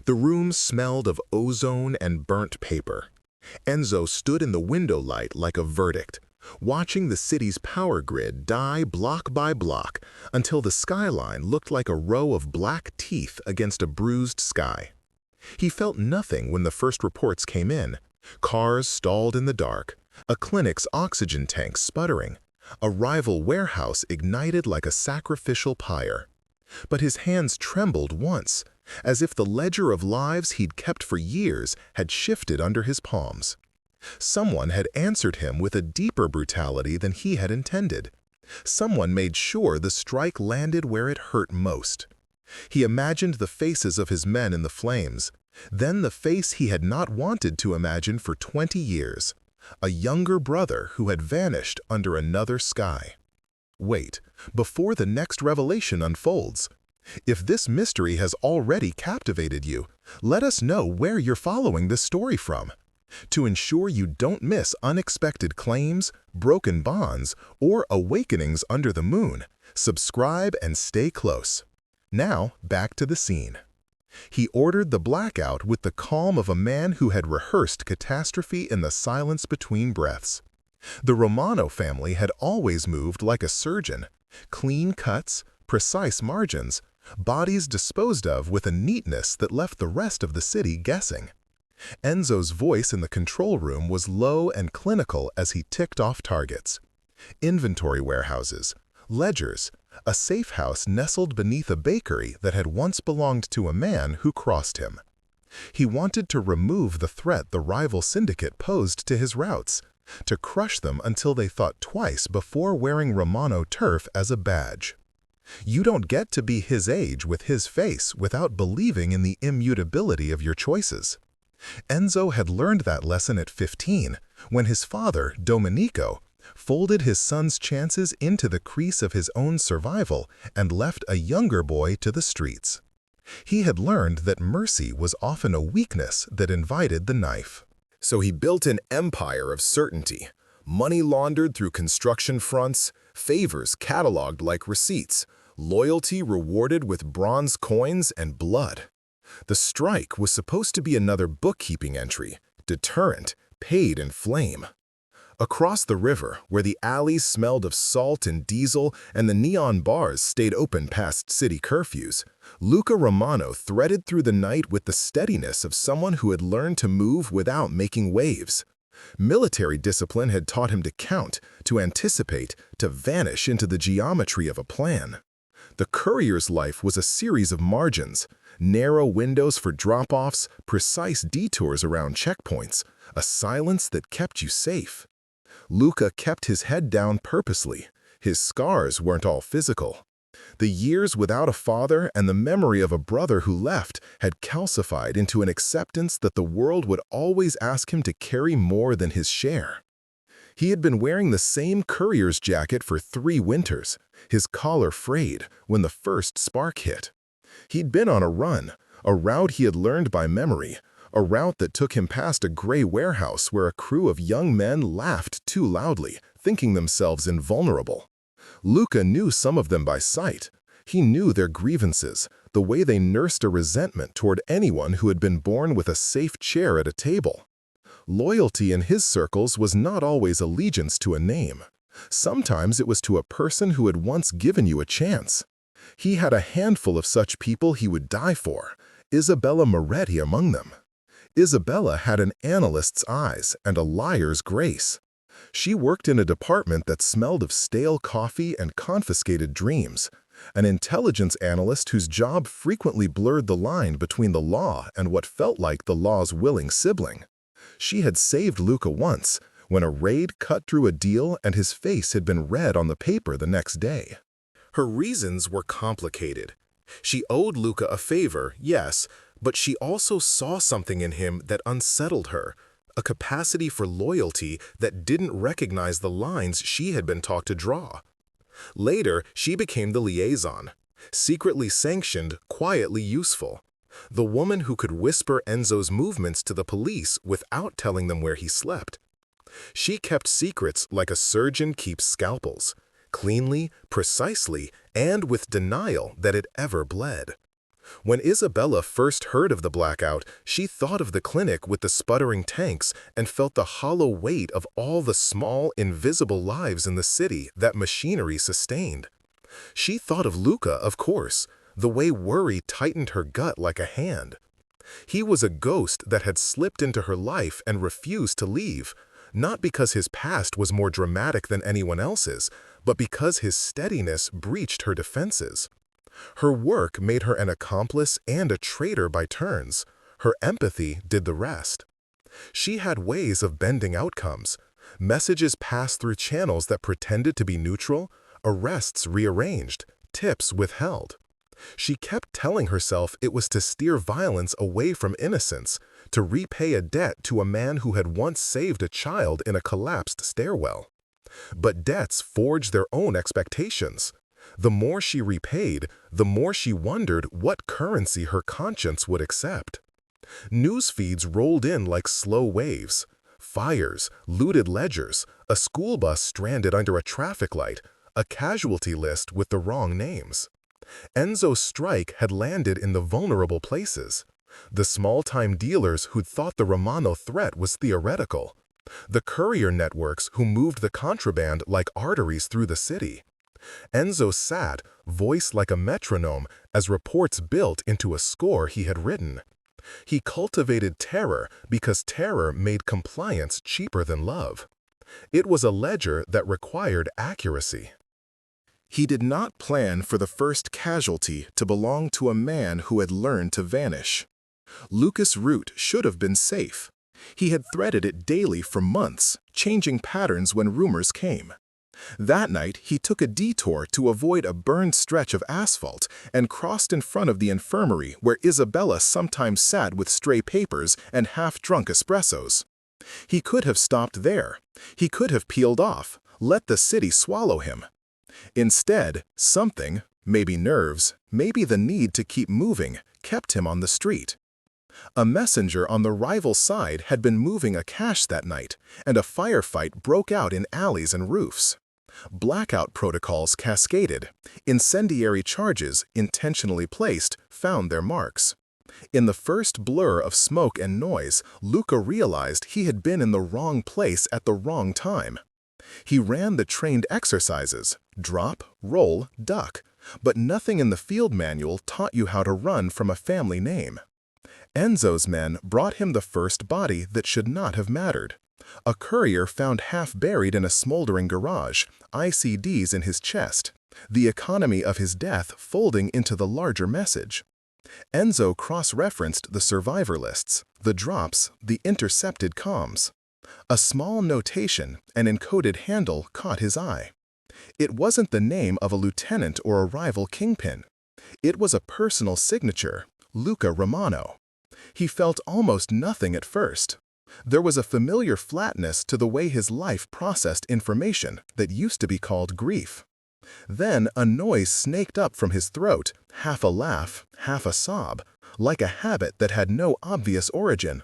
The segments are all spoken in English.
The room smelled of ozone and burnt paper. Enzo stood in the window light like a verdict, watching the city's power grid die block by block until the skyline looked like a row of black teeth against a bruised sky. He felt nothing when the first reports came in. Cars stalled in the dark, a clinic's oxygen tank sputtering, a rival warehouse ignited like a sacrificial pyre. But his hands trembled once, as if the ledger of lives he'd kept for years had shifted under his palms. Someone had answered him with a deeper brutality than he had intended. Someone made sure the strike landed where it hurt most. He imagined the faces of his men in the flames, then the face he had not wanted to imagine for 20 years, a younger brother who had vanished under another sky. Wait, before the next revelation unfolds. If this mystery has already captivated you, let us know where you're following this story from. To ensure you don't miss unexpected claims, broken bonds, or awakenings under the moon, subscribe and stay close. Now, back to the scene. He ordered the blackout with the calm of a man who had rehearsed catastrophe in the silence between breaths. The Romano family had always moved like a surgeon, clean cuts, precise margins, bodies disposed of with a neatness that left the rest of the city guessing. Enzo's voice in the control room was low and clinical as he ticked off targets. Inventory warehouses, ledgers, a safe house nestled beneath a bakery that had once belonged to a man who crossed him. He wanted to remove the threat the rival syndicate posed to his routes, to crush them until they thought twice before wearing Romano turf as a badge. You don't get to be his age with his face without believing in the immutability of your choices. Enzo had learned that lesson at 15, when his father, Domenico, folded his son's chances into the crease of his own survival and left a younger boy to the streets. He had learned that mercy was often a weakness that invited the knife. So he built an empire of certainty, money laundered through construction fronts, favors cataloged like receipts, loyalty rewarded with bronze coins and blood. The strike was supposed to be another bookkeeping entry, deterrent, paid in flame. Across the river, where the alleys smelled of salt and diesel and the neon bars stayed open past city curfews, Luca Romano threaded through the night with the steadiness of someone who had learned to move without making waves. Military discipline had taught him to count, to anticipate, to vanish into the geometry of a plan. The courier's life was a series of margins, narrow windows for drop-offs, precise detours around checkpoints, a silence that kept you safe. Luca kept his head down purposely. His scars weren't all physical. The years without a father and the memory of a brother who left had calcified into an acceptance that the world would always ask him to carry more than his share. He had been wearing the same courier's jacket for 3 winters, his collar frayed when the first spark hit. He'd been on a run, a route he had learned by memory, a route that took him past a gray warehouse where a crew of young men laughed too loudly, thinking themselves invulnerable. Luca knew some of them by sight. He knew their grievances, the way they nursed a resentment toward anyone who had been born with a safe chair at a table. Loyalty in his circles was not always allegiance to a name. Sometimes it was to a person who had once given you a chance. He had a handful of such people he would die for, Isabella Moretti among them. Isabella had an analyst's eyes and a liar's grace. She worked in a department that smelled of stale coffee and confiscated dreams, an intelligence analyst whose job frequently blurred the line between the law and what felt like the law's willing sibling. She had saved Luca once, when a raid cut through a deal and his face had been read on the paper the next day. Her reasons were complicated. She owed Luca a favor, yes, but she also saw something in him that unsettled her, a capacity for loyalty that didn't recognize the lines she had been taught to draw. Later, she became the liaison, secretly sanctioned, quietly useful. The woman who could whisper Enzo's movements to the police without telling them where he slept. She kept secrets like a surgeon keeps scalpels, cleanly, precisely, and with denial that it ever bled. When Isabella first heard of the blackout, she thought of the clinic with the sputtering tanks and felt the hollow weight of all the small, invisible lives in the city that machinery sustained. She thought of Luca, of course, the way worry tightened her gut like a hand. He was a ghost that had slipped into her life and refused to leave, not because his past was more dramatic than anyone else's, but because his steadiness breached her defenses. Her work made her an accomplice and a traitor by turns. Her empathy did the rest. She had ways of bending outcomes. Messages passed through channels that pretended to be neutral, arrests rearranged, tips withheld. She kept telling herself it was to steer violence away from innocence, to repay a debt to a man who had once saved a child in a collapsed stairwell. But debts forge their own expectations. The more she repaid, the more she wondered what currency her conscience would accept. News feeds rolled in like slow waves. Fires, looted ledgers, a school bus stranded under a traffic light, a casualty list with the wrong names. Enzo's strike had landed in the vulnerable places. The small-time dealers who'd thought the Romano threat was theoretical. The courier networks who moved the contraband like arteries through the city. Enzo sat, voice like a metronome, as reports built into a score he had written. He cultivated terror because terror made compliance cheaper than love. It was a ledger that required accuracy. He did not plan for the first casualty to belong to a man who had learned to vanish. Lucas' route should have been safe. He had threaded it daily for months, changing patterns when rumors came. That night, he took a detour to avoid a burned stretch of asphalt and crossed in front of the infirmary where Isabella sometimes sat with stray papers and half-drunk espressos. He could have stopped there. He could have peeled off, let the city swallow him. Instead, something, maybe nerves, maybe the need to keep moving, kept him on the street. A messenger on the rival side had been moving a cache that night, and a firefight broke out in alleys and roofs. Blackout protocols cascaded. Incendiary charges, intentionally placed, found their marks. In the first blur of smoke and noise, Luca realized he had been in the wrong place at the wrong time. He ran the trained exercises, drop, roll, duck, but nothing in the field manual taught you how to run from a family name. Enzo's men brought him the first body that should not have mattered. A courier found half buried in a smoldering garage, ICDs in his chest, the economy of his death folding into the larger message. Enzo cross-referenced the survivor lists, the drops, the intercepted comms. A small notation, an encoded handle, caught his eye. It wasn't the name of a lieutenant or a rival kingpin. It was a personal signature, Luca Romano. He felt almost nothing at first. There was a familiar flatness to the way his life processed information that used to be called grief. Then a noise snaked up from his throat, half a laugh, half a sob, like a habit that had no obvious origin.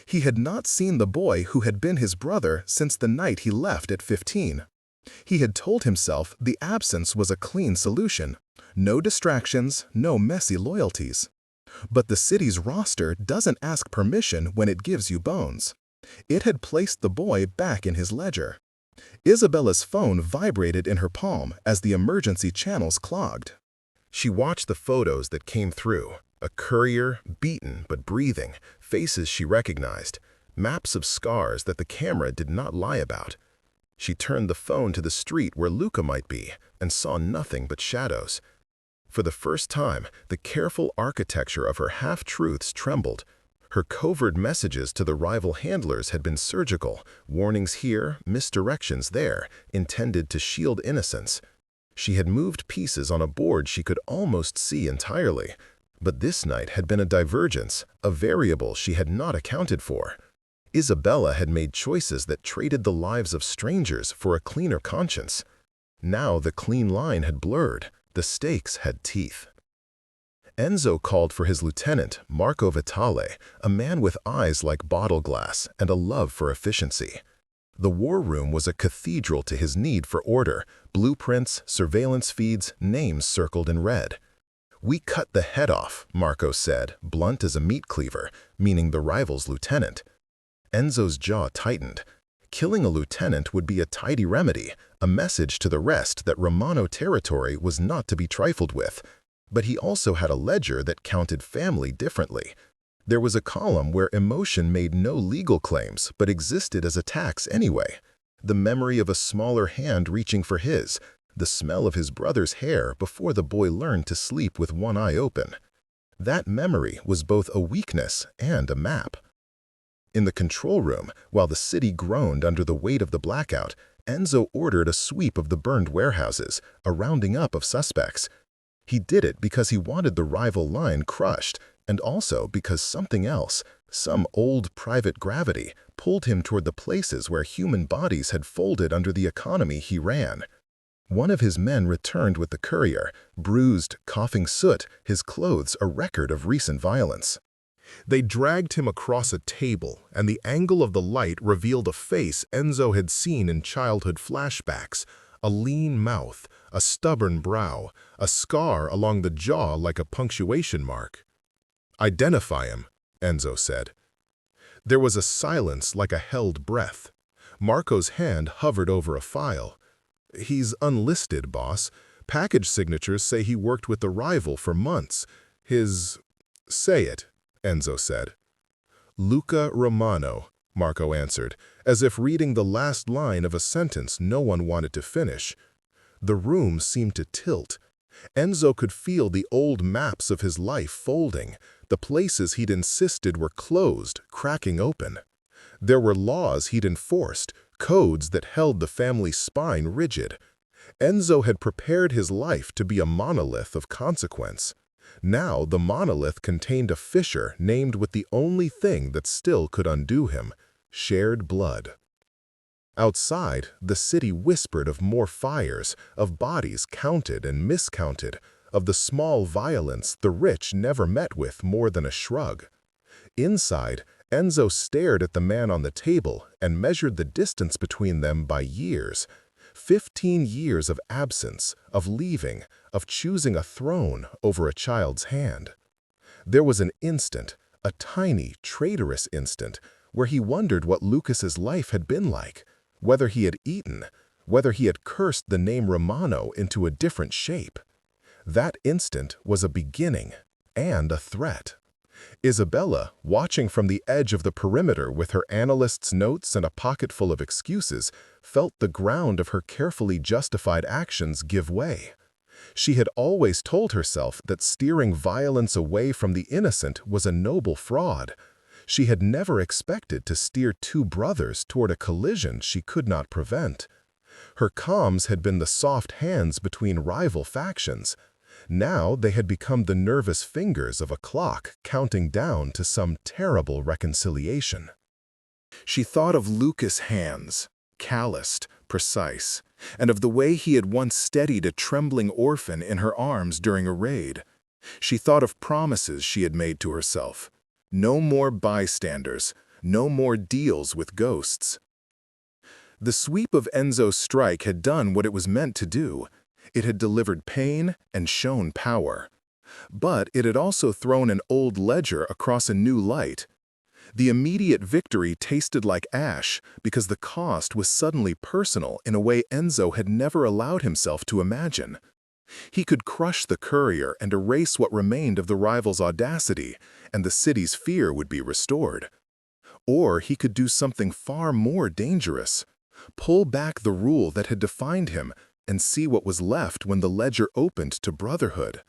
He had not seen the boy who had been his brother since the night he left at 15. He had told himself the absence was a clean solution. No distractions, no messy loyalties. But the city's roster doesn't ask permission when it gives you bones. It had placed the boy back in his ledger. Isabella's phone vibrated in her palm as the emergency channels clogged. She watched the photos that came through. A courier, beaten but breathing, faces she recognized, maps of scars that the camera did not lie about. She turned the phone to the street where Luca might be and saw nothing but shadows. For the first time, the careful architecture of her half-truths trembled. Her covert messages to the rival handlers had been surgical, warnings here, misdirections there, intended to shield innocence. She had moved pieces on a board she could almost see entirely. But this night had been a divergence, a variable she had not accounted for. Isabella had made choices that traded the lives of strangers for a cleaner conscience. Now the clean line had blurred. The stakes had teeth. Enzo called for his lieutenant, Marco Vitale, a man with eyes like bottle glass and a love for efficiency. The war room was a cathedral to his need for order, blueprints, surveillance feeds, names circled in red. "We cut the head off," Marco said, blunt as a meat cleaver, meaning the rival's lieutenant. Enzo's jaw tightened. Killing a lieutenant would be a tidy remedy, a message to the rest that Romano territory was not to be trifled with. But he also had a ledger that counted family differently. There was a column where emotion made no legal claims but existed as a tax anyway. The memory of a smaller hand reaching for his, the smell of his brother's hair before the boy learned to sleep with one eye open. That memory was both a weakness and a map. In the control room, while the city groaned under the weight of the blackout, Enzo ordered a sweep of the burned warehouses, a rounding up of suspects. He did it because he wanted the rival line crushed, and also because something else, some old private gravity, pulled him toward the places where human bodies had folded under the economy he ran. One of his men returned with the courier, bruised, coughing soot, his clothes a record of recent violence. They dragged him across a table, and the angle of the light revealed a face Enzo had seen in childhood flashbacks, a lean mouth, a stubborn brow, a scar along the jaw like a punctuation mark. "Identify him," Enzo said. There was a silence like a held breath. Marco's hand hovered over a file. "He's unlisted, boss. Package signatures say he worked with the rival for months. His—" "Say it," Enzo said. "Luca Romano," Marco answered, as if reading the last line of a sentence no one wanted to finish. The room seemed to tilt. Enzo could feel the old maps of his life folding. The places he'd insisted were closed, cracking open. There were laws he'd enforced, codes that held the family's spine rigid. Enzo had prepared his life to be a monolith of consequence. Now the monolith contained a fissure named with the only thing that still could undo him: shared blood. Outside, the city whispered of more fires, of bodies counted and miscounted, of the small violence the rich never met with more than a shrug. Inside, Enzo stared at the man on the table and measured the distance between them by years. 15 years of absence, of leaving, of choosing a throne over a child's hand. There was an instant, a tiny, traitorous instant, where he wondered what Lucas's life had been like, whether he had eaten, whether he had cursed the name Romano into a different shape. That instant was a beginning and a threat. Isabella, watching from the edge of the perimeter with her analyst's notes and a pocket full of excuses, felt the ground of her carefully justified actions give way. She had always told herself that steering violence away from the innocent was a noble fraud. She had never expected to steer two brothers toward a collision she could not prevent. Her calms had been the soft hands between rival factions. Now they had become the nervous fingers of a clock counting down to some terrible reconciliation. She thought of Lucas' hands, calloused, precise, and of the way he had once steadied a trembling orphan in her arms during a raid. She thought of promises she had made to herself. No more bystanders, no more deals with ghosts. The sweep of Enzo's strike had done what it was meant to do. It had delivered pain and shown power. But it had also thrown an old ledger across a new light. The immediate victory tasted like ash because the cost was suddenly personal in a way Enzo had never allowed himself to imagine. He could crush the courier and erase what remained of the rival's audacity, and the city's fear would be restored. Or he could do something far more dangerous: pull back the rule that had defined him and see what was left when the ledger opened to brotherhood.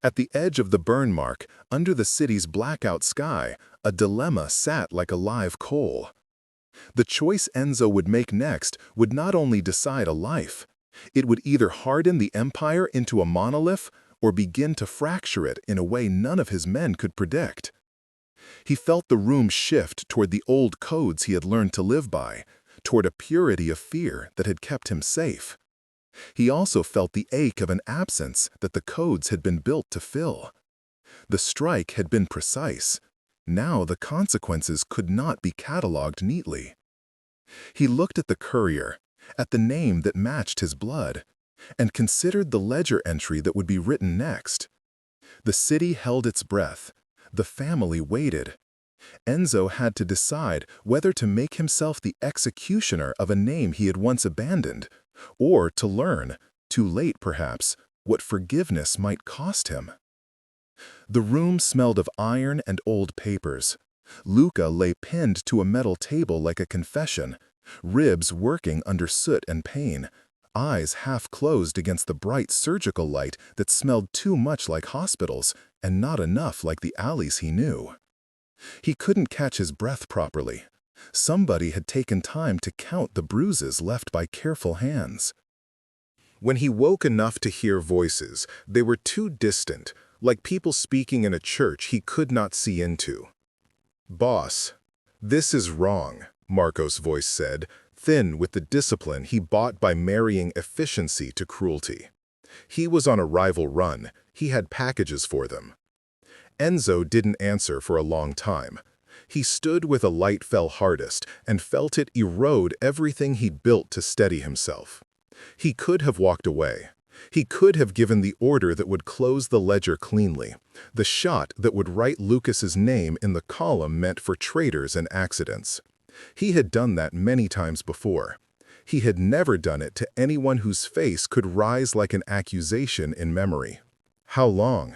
At the edge of the burn mark, under the city's blackout sky, a dilemma sat like a live coal. The choice Enzo would make next would not only decide a life. It would either harden the empire into a monolith or begin to fracture it in a way none of his men could predict. He felt the room shift toward the old codes he had learned to live by, toward a purity of fear that had kept him safe. He also felt the ache of an absence that the codes had been built to fill. The strike had been precise. Now the consequences could not be catalogued neatly. He looked at the courier, at the name that matched his blood, and considered the ledger entry that would be written next. The city held its breath. The family waited. Enzo had to decide whether to make himself the executioner of a name he had once abandoned, or to learn, too late perhaps, what forgiveness might cost him. The room smelled of iron and old papers. Luca lay pinned to a metal table like a confession, ribs working under soot and pain, eyes half closed against the bright surgical light that smelled too much like hospitals and not enough like the alleys he knew. He couldn't catch his breath properly. Somebody had taken time to count the bruises left by careful hands. When he woke enough to hear voices, they were too distant, like people speaking in a church he could not see into. "Boss, this is wrong," Marco's voice said, thin with the discipline he bought by marrying efficiency to cruelty. He was on a rival run. He had packages for them. Enzo didn't answer for a long time. He stood with a light fell hardest and felt it erode everything he'd built to steady himself. He could have walked away. He could have given the order that would close the ledger cleanly, the shot that would write Lucas's name in the column meant for traitors and accidents. He had done that many times before. He had never done it to anyone whose face could rise like an accusation in memory. "How long?"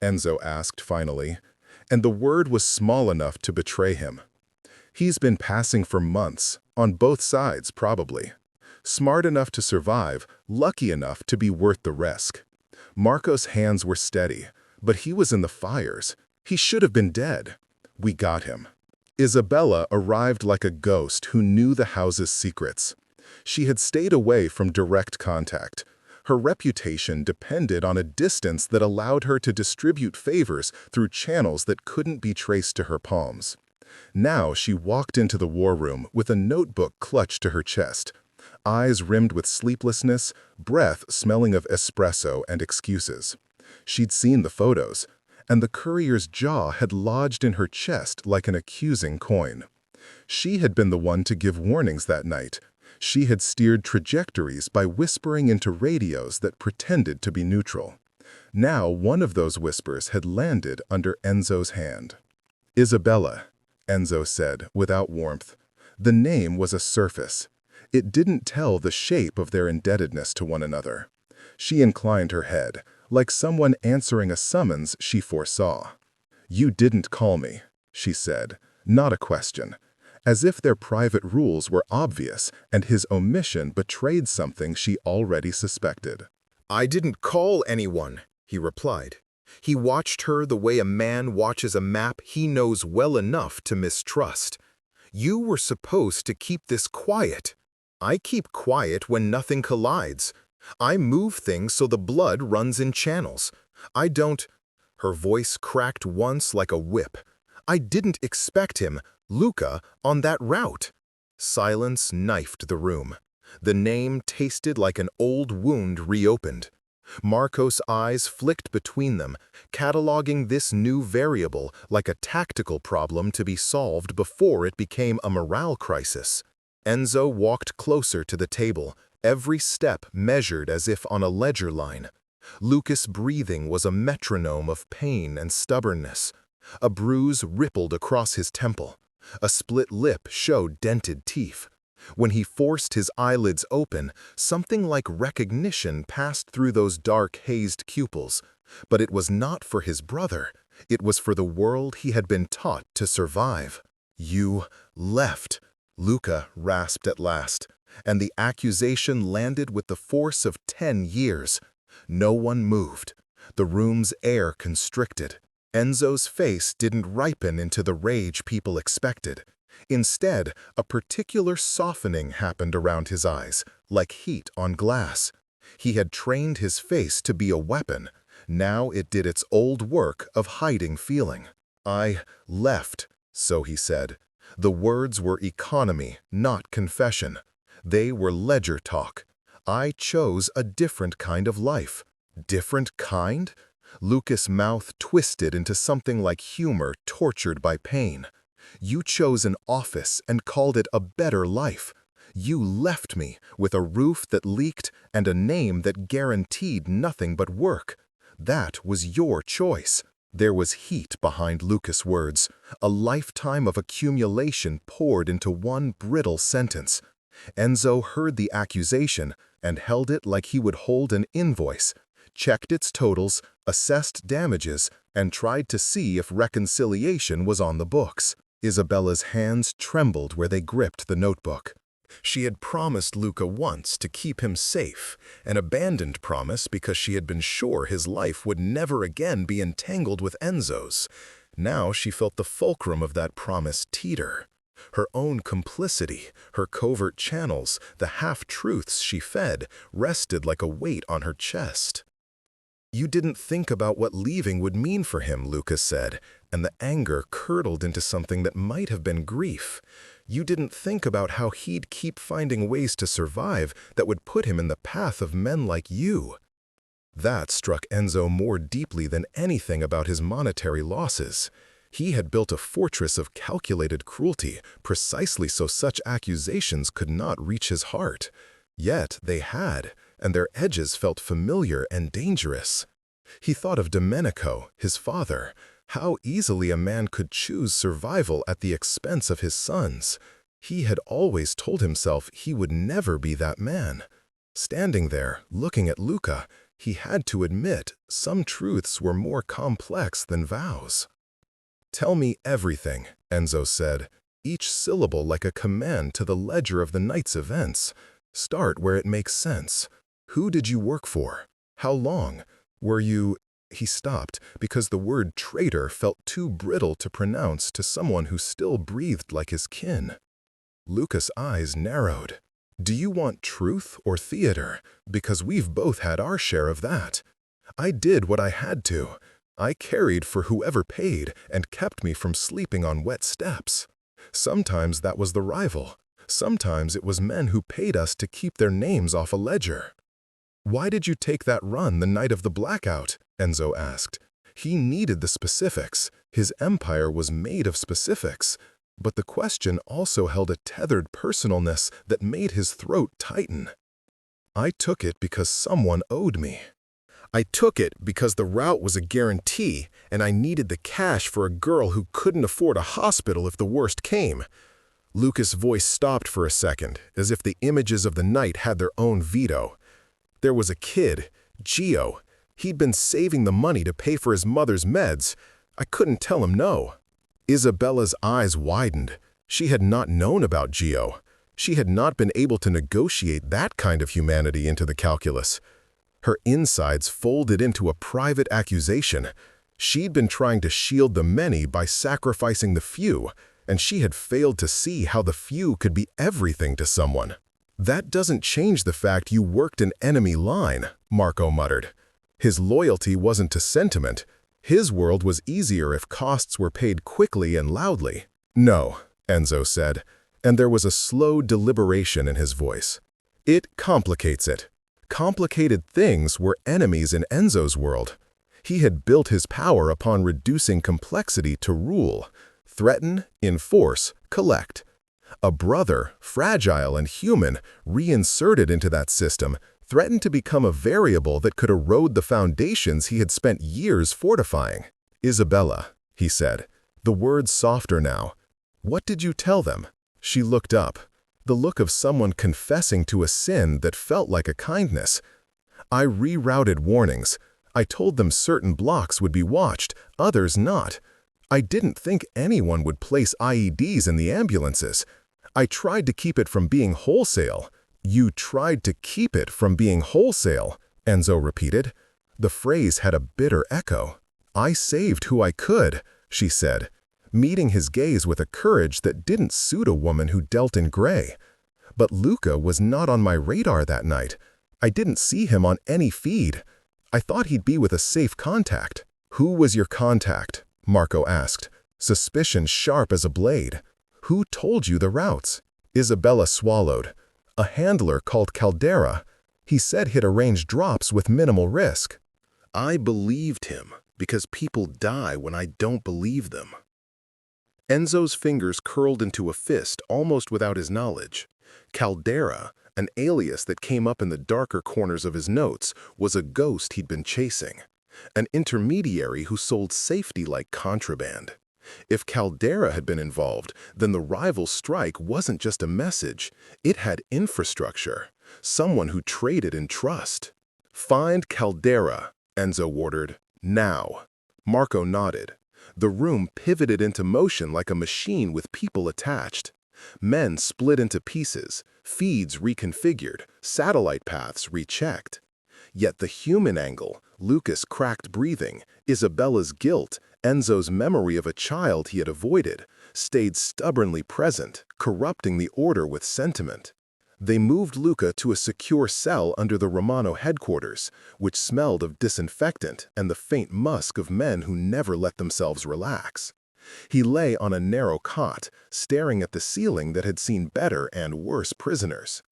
Enzo asked finally, and the word was small enough to betray him. "He's been passing for months, on both sides probably. Smart enough to survive, lucky enough to be worth the risk." Marco's hands were steady, but he was in the fires. He should have been dead. "We got him." Isabella arrived like a ghost who knew the house's secrets. She had stayed away from direct contact. Her reputation depended on a distance that allowed her to distribute favors through channels that couldn't be traced to her palms. Now she walked into the war room with a notebook clutched to her chest, eyes rimmed with sleeplessness, breath smelling of espresso and excuses. She'd seen the photos, and the courier's jaw had lodged in her chest like an accusing coin. She had been the one to give warnings that night. She had steered trajectories by whispering into radios that pretended to be neutral. Now one of those whispers had landed under Enzo's hand. "Isabella," Enzo said without warmth. The name was a surface. It didn't tell the shape of their indebtedness to one another. She inclined her head, like someone answering a summons she foresaw. "You didn't call me," she said, not a question, as if their private rules were obvious and his omission betrayed something she already suspected. "I didn't call anyone," he replied. He watched her the way a man watches a map he knows well enough to mistrust. "You were supposed to keep this quiet." "I keep quiet when nothing collides. I move things so the blood runs in channels. I don't—" Her voice cracked once like a whip. "I didn't expect him, Luca, on that route." Silence knifed the room. The name tasted like an old wound reopened. Marco's eyes flicked between them, cataloging this new variable like a tactical problem to be solved before it became a morale crisis. Enzo walked closer to the table, every step measured as if on a ledger line. Lucas' breathing was a metronome of pain and stubbornness. A bruise rippled across his temple. A split lip showed dented teeth. When he forced his eyelids open, something like recognition passed through those dark, hazed pupils. But it was not for his brother. It was for the world he had been taught to survive. "You left," Luca rasped at last, and the accusation landed with the force of 10 years. No one moved. The room's air constricted. Enzo's face didn't ripen into the rage people expected. Instead, a particular softening happened around his eyes, like heat on glass. He had trained his face to be a weapon. Now it did its old work of hiding feeling. "I left," so he said. The words were economy, not confession. They were ledger talk. "I chose a different kind of life." Different kind? Lucas' mouth twisted into something like humor tortured by pain. "You chose an office and called it a better life. You left me with a roof that leaked and a name that guaranteed nothing but work. That was your choice. There was heat behind Lucas' words, a lifetime of accumulation poured into one brittle sentence. Enzo heard the accusation and held it like he would hold an invoice, checked its totals, assessed damages, and tried to see if reconciliation was on the books. Isabella's hands trembled where they gripped the notebook. She had promised Luca once to keep him safe, an abandoned promise because she had been sure his life would never again be entangled with Enzo's. Now she felt the fulcrum of that promise teeter. Her own complicity, her covert channels, the half-truths she fed, rested like a weight on her chest. "You didn't think about what leaving would mean for him," Lucas said, and the anger curdled into something that might have been grief. "You didn't think about how he'd keep finding ways to survive that would put him in the path of men like you." That struck Enzo more deeply than anything about his monetary losses. He had built a fortress of calculated cruelty precisely so such accusations could not reach his heart. Yet they had, and their edges felt familiar and dangerous. He thought of Domenico, his father, how easily a man could choose survival at the expense of his sons. He had always told himself he would never be that man. Standing there, looking at Luca, he had to admit some truths were more complex than vows. "Tell me everything," Enzo said, each syllable like a command to the ledger of the night's events. "Start where it makes sense. Who did you work for? How long? Were you—" He stopped because the word traitor felt too brittle to pronounce to someone who still breathed like his kin. Lucas' eyes narrowed. "Do you want truth or theater? Because we've both had our share of that. I did what I had to. I carried for whoever paid and kept me from sleeping on wet steps. Sometimes that was the rival. Sometimes it was men who paid us to keep their names off a ledger." "Why did you take that run the night of the blackout?" Enzo asked. He needed the specifics. His empire was made of specifics. But the question also held a tethered personalness that made his throat tighten. "I took it because someone owed me. I took it because the route was a guarantee, and I needed the cash for a girl who couldn't afford a hospital if the worst came." Lucas' voice stopped for a second, as if the images of the night had their own veto. "There was a kid, Gio. He'd been saving the money to pay for his mother's meds. I couldn't tell him no." Isabella's eyes widened. She had not known about Gio. She had not been able to negotiate that kind of humanity into the calculus. Her insides folded into a private accusation. She'd been trying to shield the many by sacrificing the few, and she had failed to see how the few could be everything to someone. "That doesn't change the fact you worked an enemy line," Marco muttered. His loyalty wasn't to sentiment. His world was easier if costs were paid quickly and loudly. "No," Enzo said, and there was a slow deliberation in his voice. "It complicates it." Complicated things were enemies in Enzo's world. He had built his power upon reducing complexity to rule. Threaten, enforce, collect. A brother, fragile and human, reinserted into that system, threatened to become a variable that could erode the foundations he had spent years fortifying. "Isabella," he said, the words softer now. "What did you tell them?" She looked up, the look of someone confessing to a sin that felt like a kindness. "I rerouted warnings. I told them certain blocks would be watched, others not. I didn't think anyone would place IEDs in the ambulances. I tried to keep it from being wholesale." "You tried to keep it from being wholesale," Enzo repeated. The phrase had a bitter echo. "I saved who I could," she said, meeting his gaze with a courage that didn't suit a woman who dealt in gray. "But Luca was not on my radar that night. I didn't see him on any feed. I thought he'd be with a safe contact." "Who was your contact?" Marco asked, suspicion sharp as a blade. "Who told you the routes?" Isabella swallowed. "A handler called Caldera. He said he'd arrange drops with minimal risk." "I believed him, because people die when I don't believe them." Enzo's fingers curled into a fist almost without his knowledge. Caldera, an alias that came up in the darker corners of his notes, was a ghost he'd been chasing. an intermediary who sold safety like contraband. If Caldera had been involved, then the rival strike wasn't just a message, it had infrastructure, someone who traded in trust. "Find Caldera," Enzo ordered. "Now." Marco nodded. The room pivoted into motion like a machine with people attached. Men split into pieces, feeds reconfigured, satellite paths rechecked. Yet the human angle, Lucas' cracked breathing, Isabella's guilt, Enzo's memory of a child he had avoided, stayed stubbornly present, corrupting the order with sentiment. They moved Luca to a secure cell under the Romano headquarters, which smelled of disinfectant and the faint musk of men who never let themselves relax. He lay on a narrow cot, staring at the ceiling that had seen better and worse prisoners.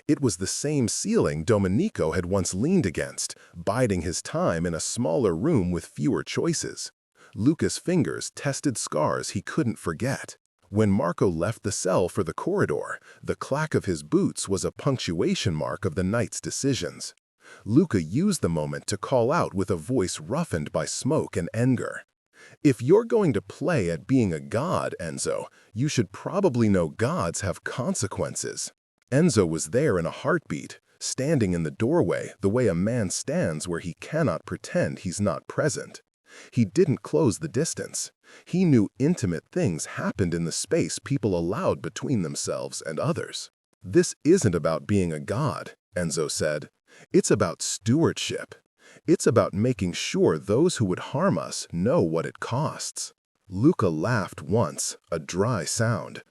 It was the same ceiling Domenico had once leaned against, biding his time in a smaller room with fewer choices. Luca's fingers tested scars he couldn't forget. When Marco left the cell for the corridor, the clack of his boots was a punctuation mark of the night's decisions. Luca used the moment to call out with a voice roughened by smoke and anger. "If you're going to play at being a god, Enzo, you should probably know gods have consequences." Enzo was there in a heartbeat, standing in the doorway the way a man stands where he cannot pretend he's not present. He didn't close the distance. He knew intimate things happened in the space people allowed between themselves and others. "This isn't about being a god," Enzo said. "It's about stewardship. It's about making sure those who would harm us know what it costs." Luca laughed once, a dry sound.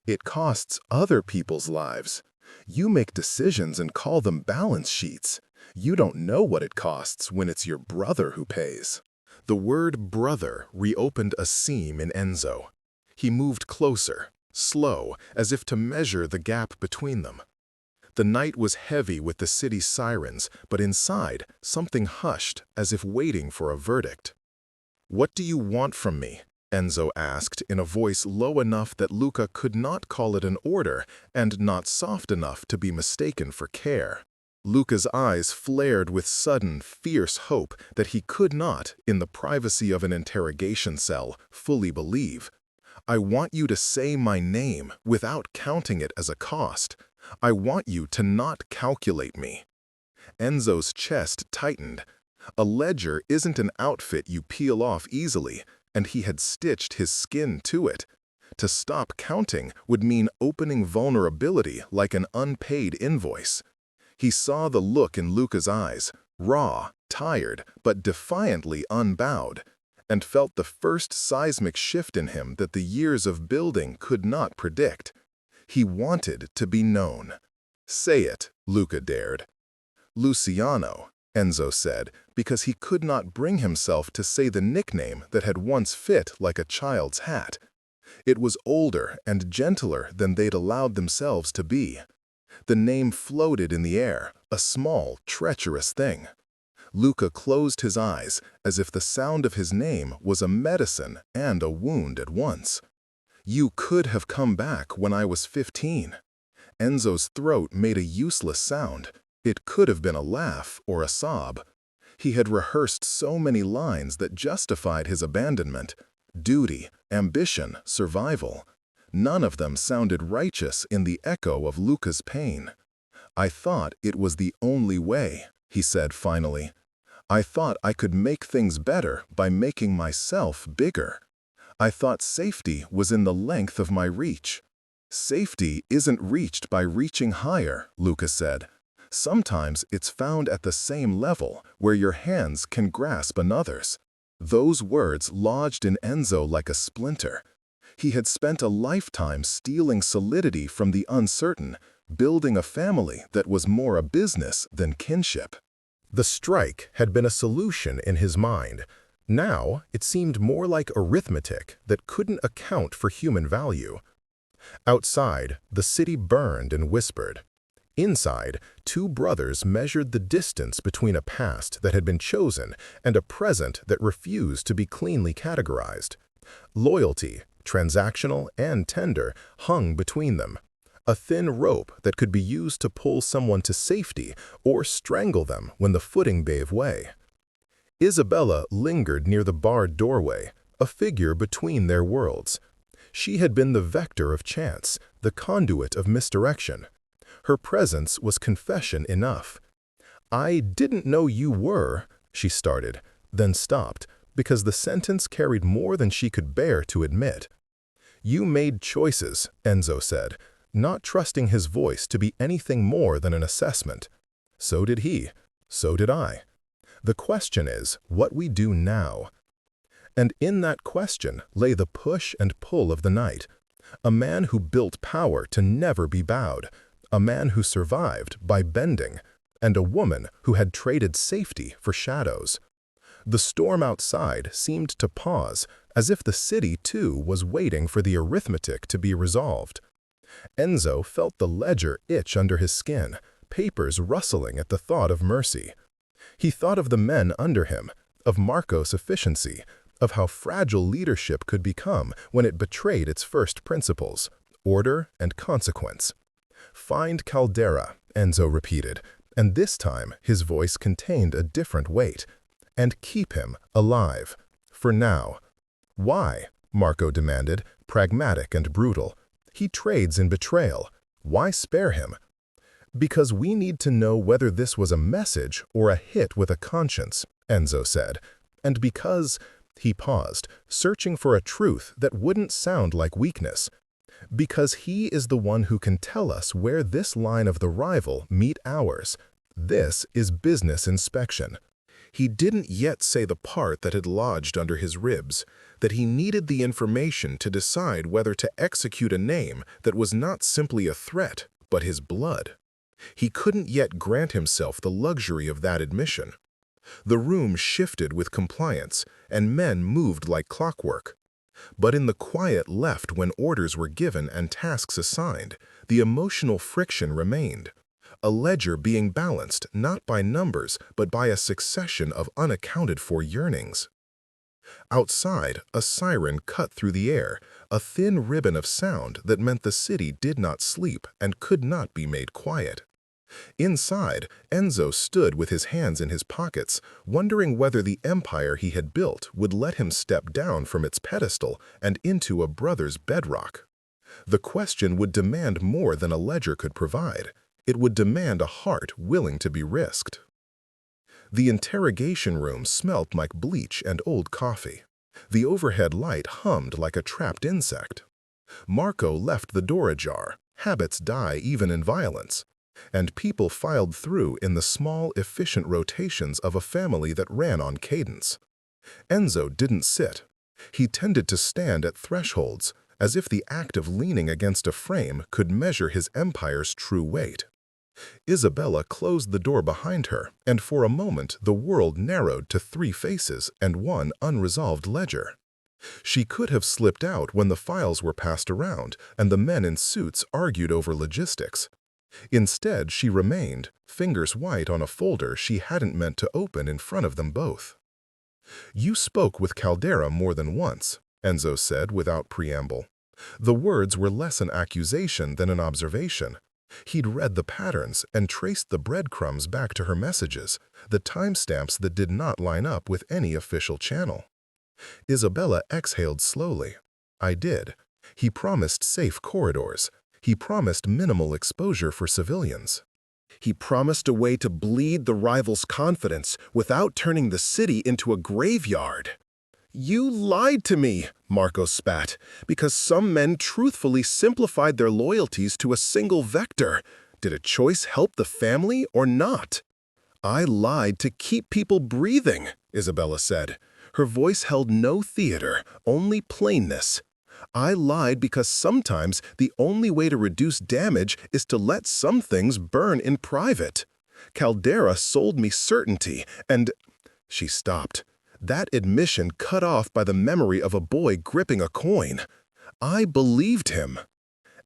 "It costs other people's lives. You make decisions and call them balance sheets. You don't know what it costs when it's your brother who pays." The word brother reopened a seam in Enzo. He moved closer, slow, as if to measure the gap between them. The night was heavy with the city's sirens, but inside, something hushed, as if waiting for a verdict. "What do you want from me?" Enzo asked in a voice low enough that Luca could not call it an order and not soft enough to be mistaken for care. Luca's eyes flared with sudden, fierce hope that he could not, in the privacy of an interrogation cell, fully believe. "I want you to say my name without counting it as a cost. I want you to not calculate me." Enzo's chest tightened. A ledger isn't an outfit you peel off easily, and he had stitched his skin to it. To stop counting would mean opening vulnerability like an unpaid invoice. He saw the look in Luca's eyes, raw, tired, but defiantly unbowed, and felt the first seismic shift in him that the years of building could not predict. He wanted to be known. "Say it," Luca dared. "Luciano," Enzo said, because he could not bring himself to say the nickname that had once fit like a child's hat. It was older and gentler than they'd allowed themselves to be. The name floated in the air, a small, treacherous thing. Luca closed his eyes, as if the sound of his name was a medicine and a wound at once. "You could have come back when I was 15. Enzo's throat made a useless sound. It could have been a laugh or a sob. He had rehearsed so many lines that justified his abandonment. Duty, ambition, survival. None of them sounded righteous in the echo of Luca's pain. "I thought it was the only way," he said finally. "I thought I could make things better by making myself bigger. I thought safety was in the length of my reach." "Safety isn't reached by reaching higher," Luca said. "Sometimes it's found at the same level where your hands can grasp another's." Those words lodged in Enzo like a splinter. He had spent a lifetime stealing solidity from the uncertain, building a family that was more a business than kinship. The strike had been a solution in his mind. Now it seemed more like arithmetic that couldn't account for human value. Outside, the city burned and whispered. Inside, two brothers measured the distance between a past that had been chosen and a present that refused to be cleanly categorized. Loyalty, transactional and tender, hung between them, a thin rope that could be used to pull someone to safety or strangle them when the footing gave way. Isabella lingered near the barred doorway, a figure between their worlds. She had been the vector of chance, the conduit of misdirection. Her presence was confession enough. "I didn't know you were," she started, then stopped, because the sentence carried more than she could bear to admit. "You made choices," Enzo said, not trusting his voice to be anything more than an assessment. So did he. So did I. The question is what we do now. And in that question lay the push and pull of the night. A man who built power to never be bowed, a man who survived by bending, and a woman who had traded safety for shadows. The storm outside seemed to pause, as if the city too was waiting for the arithmetic to be resolved. Enzo felt the ledger itch under his skin, papers rustling at the thought of mercy. He thought of the men under him, of Marco's efficiency, of how fragile leadership could become when it betrayed its first principles, order and consequence. "Find Caldera," Enzo repeated, and this time his voice contained a different weight. "And keep him alive. For now." "Why?" Marco demanded, pragmatic and brutal. "He trades in betrayal. Why spare him?" "Because we need to know whether this was a message or a hit with a conscience," Enzo said. "And because—" He paused, searching for a truth that wouldn't sound like weakness. "Because he is the one who can tell us where this line of the rival meet ours. This is business inspection." He didn't yet say the part that had lodged under his ribs, that he needed the information to decide whether to execute a name that was not simply a threat, but his blood. He couldn't yet grant himself the luxury of that admission. The room shifted with compliance, and men moved like clockwork. But in the quiet left when orders were given and tasks assigned, the emotional friction remained. A ledger being balanced not by numbers but by a succession of unaccounted-for yearnings. Outside, a siren cut through the air, a thin ribbon of sound that meant the city did not sleep and could not be made quiet. Inside, Enzo stood with his hands in his pockets, wondering whether the empire he had built would let him step down from its pedestal and into a brother's bedrock. The question would demand more than a ledger could provide. It would demand a heart willing to be risked. The interrogation room smelt like bleach and old coffee. The overhead light hummed like a trapped insect. Marco left the door ajar. Habits die even in violence. And people filed through in the small, efficient rotations of a family that ran on cadence. Enzo didn't sit. He tended to stand at thresholds, as if the act of leaning against a frame could measure his empire's true weight. Isabella closed the door behind her, and for a moment the world narrowed to 3 faces and 1 unresolved ledger. She could have slipped out when the files were passed around and the men in suits argued over logistics. Instead, she remained, fingers white on a folder she hadn't meant to open in front of them both. "You spoke with Caldera more than once," Enzo said without preamble. The words were less an accusation than an observation. He'd read the patterns and traced the breadcrumbs back to her messages, the timestamps that did not line up with any official channel. Isabella exhaled slowly. "I did. He promised safe corridors. He promised minimal exposure for civilians. He promised a way to bleed the rival's confidence without turning the city into a graveyard." "You lied to me," Marco spat, "because some men truthfully simplified their loyalties to a single vector. Did a choice help the family or not?" "I lied to keep people breathing," Isabella said. Her voice held no theater, only plainness. "I lied because sometimes the only way to reduce damage is to let some things burn in private. Caldera sold me certainty, and—" She stopped. That admission cut off by the memory of a boy gripping a coin. "I believed him."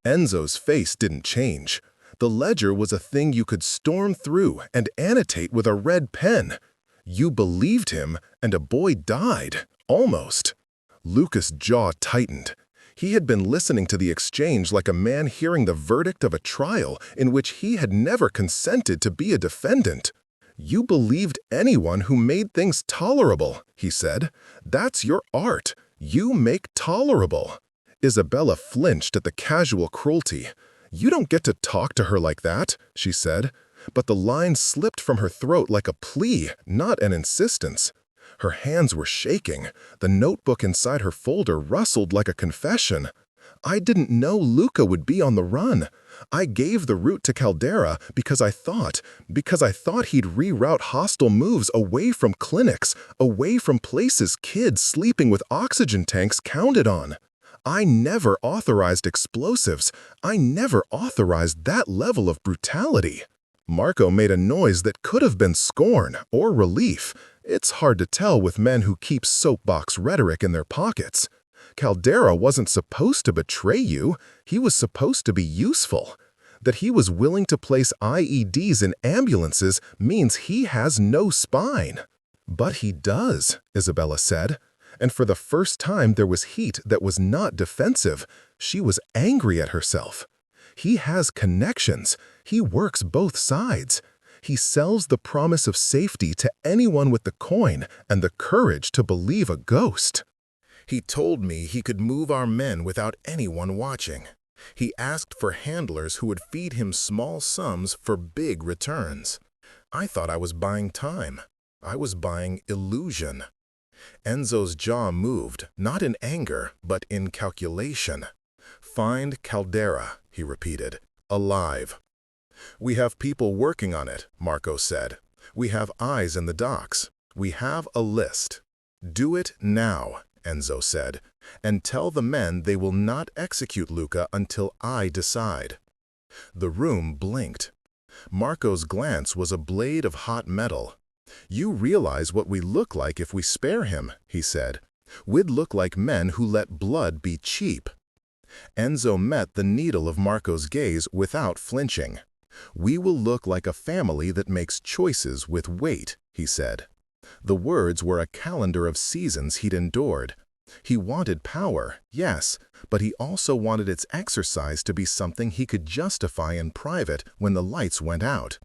Enzo's face didn't change. The ledger was a thing you could storm through and annotate with a red pen. You believed him, and a boy died, almost. Lucas' jaw tightened. He had been listening to the exchange like a man hearing the verdict of a trial in which he had never consented to be a defendant. "You believed anyone who made things tolerable," he said. "That's your art. You make tolerable." Isabella flinched at the casual cruelty. "You don't get to talk to her like that," she said. But the line slipped from her throat like a plea, not an insistence. Her hands were shaking. The notebook inside her folder rustled like a confession. "I didn't know Luca would be on the run. I gave the route to Caldera because I thought he'd reroute hostile moves away from clinics, away from places kids sleeping with oxygen tanks counted on. I never authorized explosives. I never authorized that level of brutality." Marco made a noise that could have been scorn or relief. It's hard to tell with men who keep soapbox rhetoric in their pockets. Caldera wasn't supposed to betray you. He was supposed to be useful. That he was willing to place IEDs in ambulances means he has no spine. "But he does," Isabella said. And for the first time there was heat that was not defensive. She was angry at herself. "He has connections. He works both sides. He sells the promise of safety to anyone with the coin and the courage to believe a ghost. He told me he could move our men without anyone watching. He asked for handlers who would feed him small sums for big returns. I thought I was buying time. I was buying illusion." Enzo's jaw moved, not in anger, but in calculation. "Find Caldera," he repeated, "alive." "We have people working on it," Marco said. "We have eyes in the docks. We have a list." "Do it now," Enzo said, "and tell the men they will not execute Luca until I decide." The room blinked. Marco's glance was a blade of hot metal. "You realize what we look like if we spare him," he said. "We'd look like men who let blood be cheap." Enzo met the needle of Marco's gaze without flinching. "We will look like a family that makes choices with weight," he said. The words were a calendar of seasons he'd endured. He wanted power, yes, but he also wanted its exercise to be something he could justify in private when the lights went out.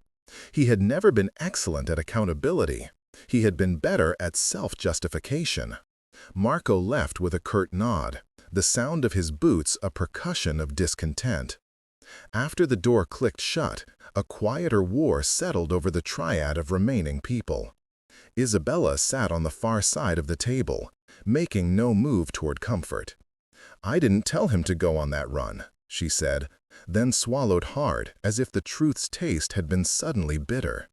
He had never been excellent at accountability. He had been better at self-justification. Marco left with a curt nod, the sound of his boots a percussion of discontent. After the door clicked shut, a quieter war settled over the triad of remaining people. Isabella sat on the far side of the table, making no move toward comfort. "I didn't tell him to go on that run," she said, then swallowed hard as if the truth's taste had been suddenly bitter.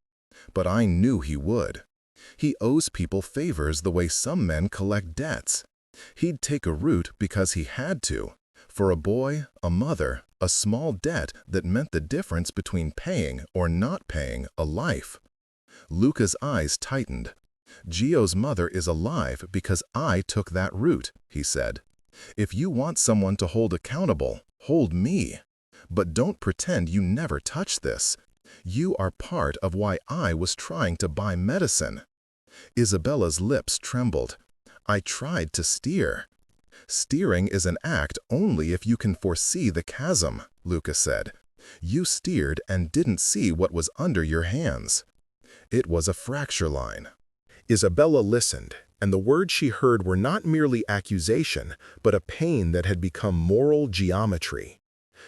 "But I knew he would. He owes people favors the way some men collect debts. He'd take a route because he had to. For a boy, a mother, a small debt that meant the difference between paying or not paying a life." Luca's eyes tightened. "Gio's mother is alive because I took that route," he said. "If you want someone to hold accountable, hold me. But don't pretend you never touched this. You are part of why I was trying to buy medicine." Isabella's lips trembled. "I tried to steer." "Steering is an act only if you can foresee the chasm," Luca said. "You steered and didn't see what was under your hands." It was a fracture line. Isabella listened, and the words she heard were not merely accusation, but a pain that had become moral geometry.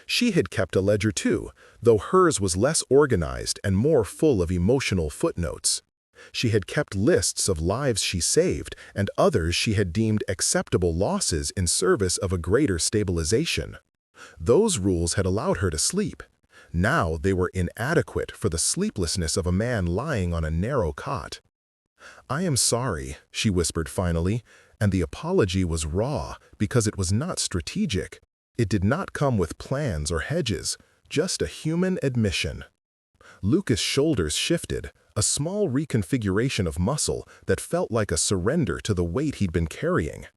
She had kept a ledger too, though hers was less organized and more full of emotional footnotes. She had kept lists of lives she saved and others she had deemed acceptable losses in service of a greater stabilization. Those rules had allowed her to sleep. Now they were inadequate for the sleeplessness of a man lying on a narrow cot. "I am sorry," she whispered finally, and the apology was raw because it was not strategic. It did not come with plans or hedges, just a human admission. Luca's shoulders shifted, a small reconfiguration of muscle that felt like a surrender to the weight he'd been carrying.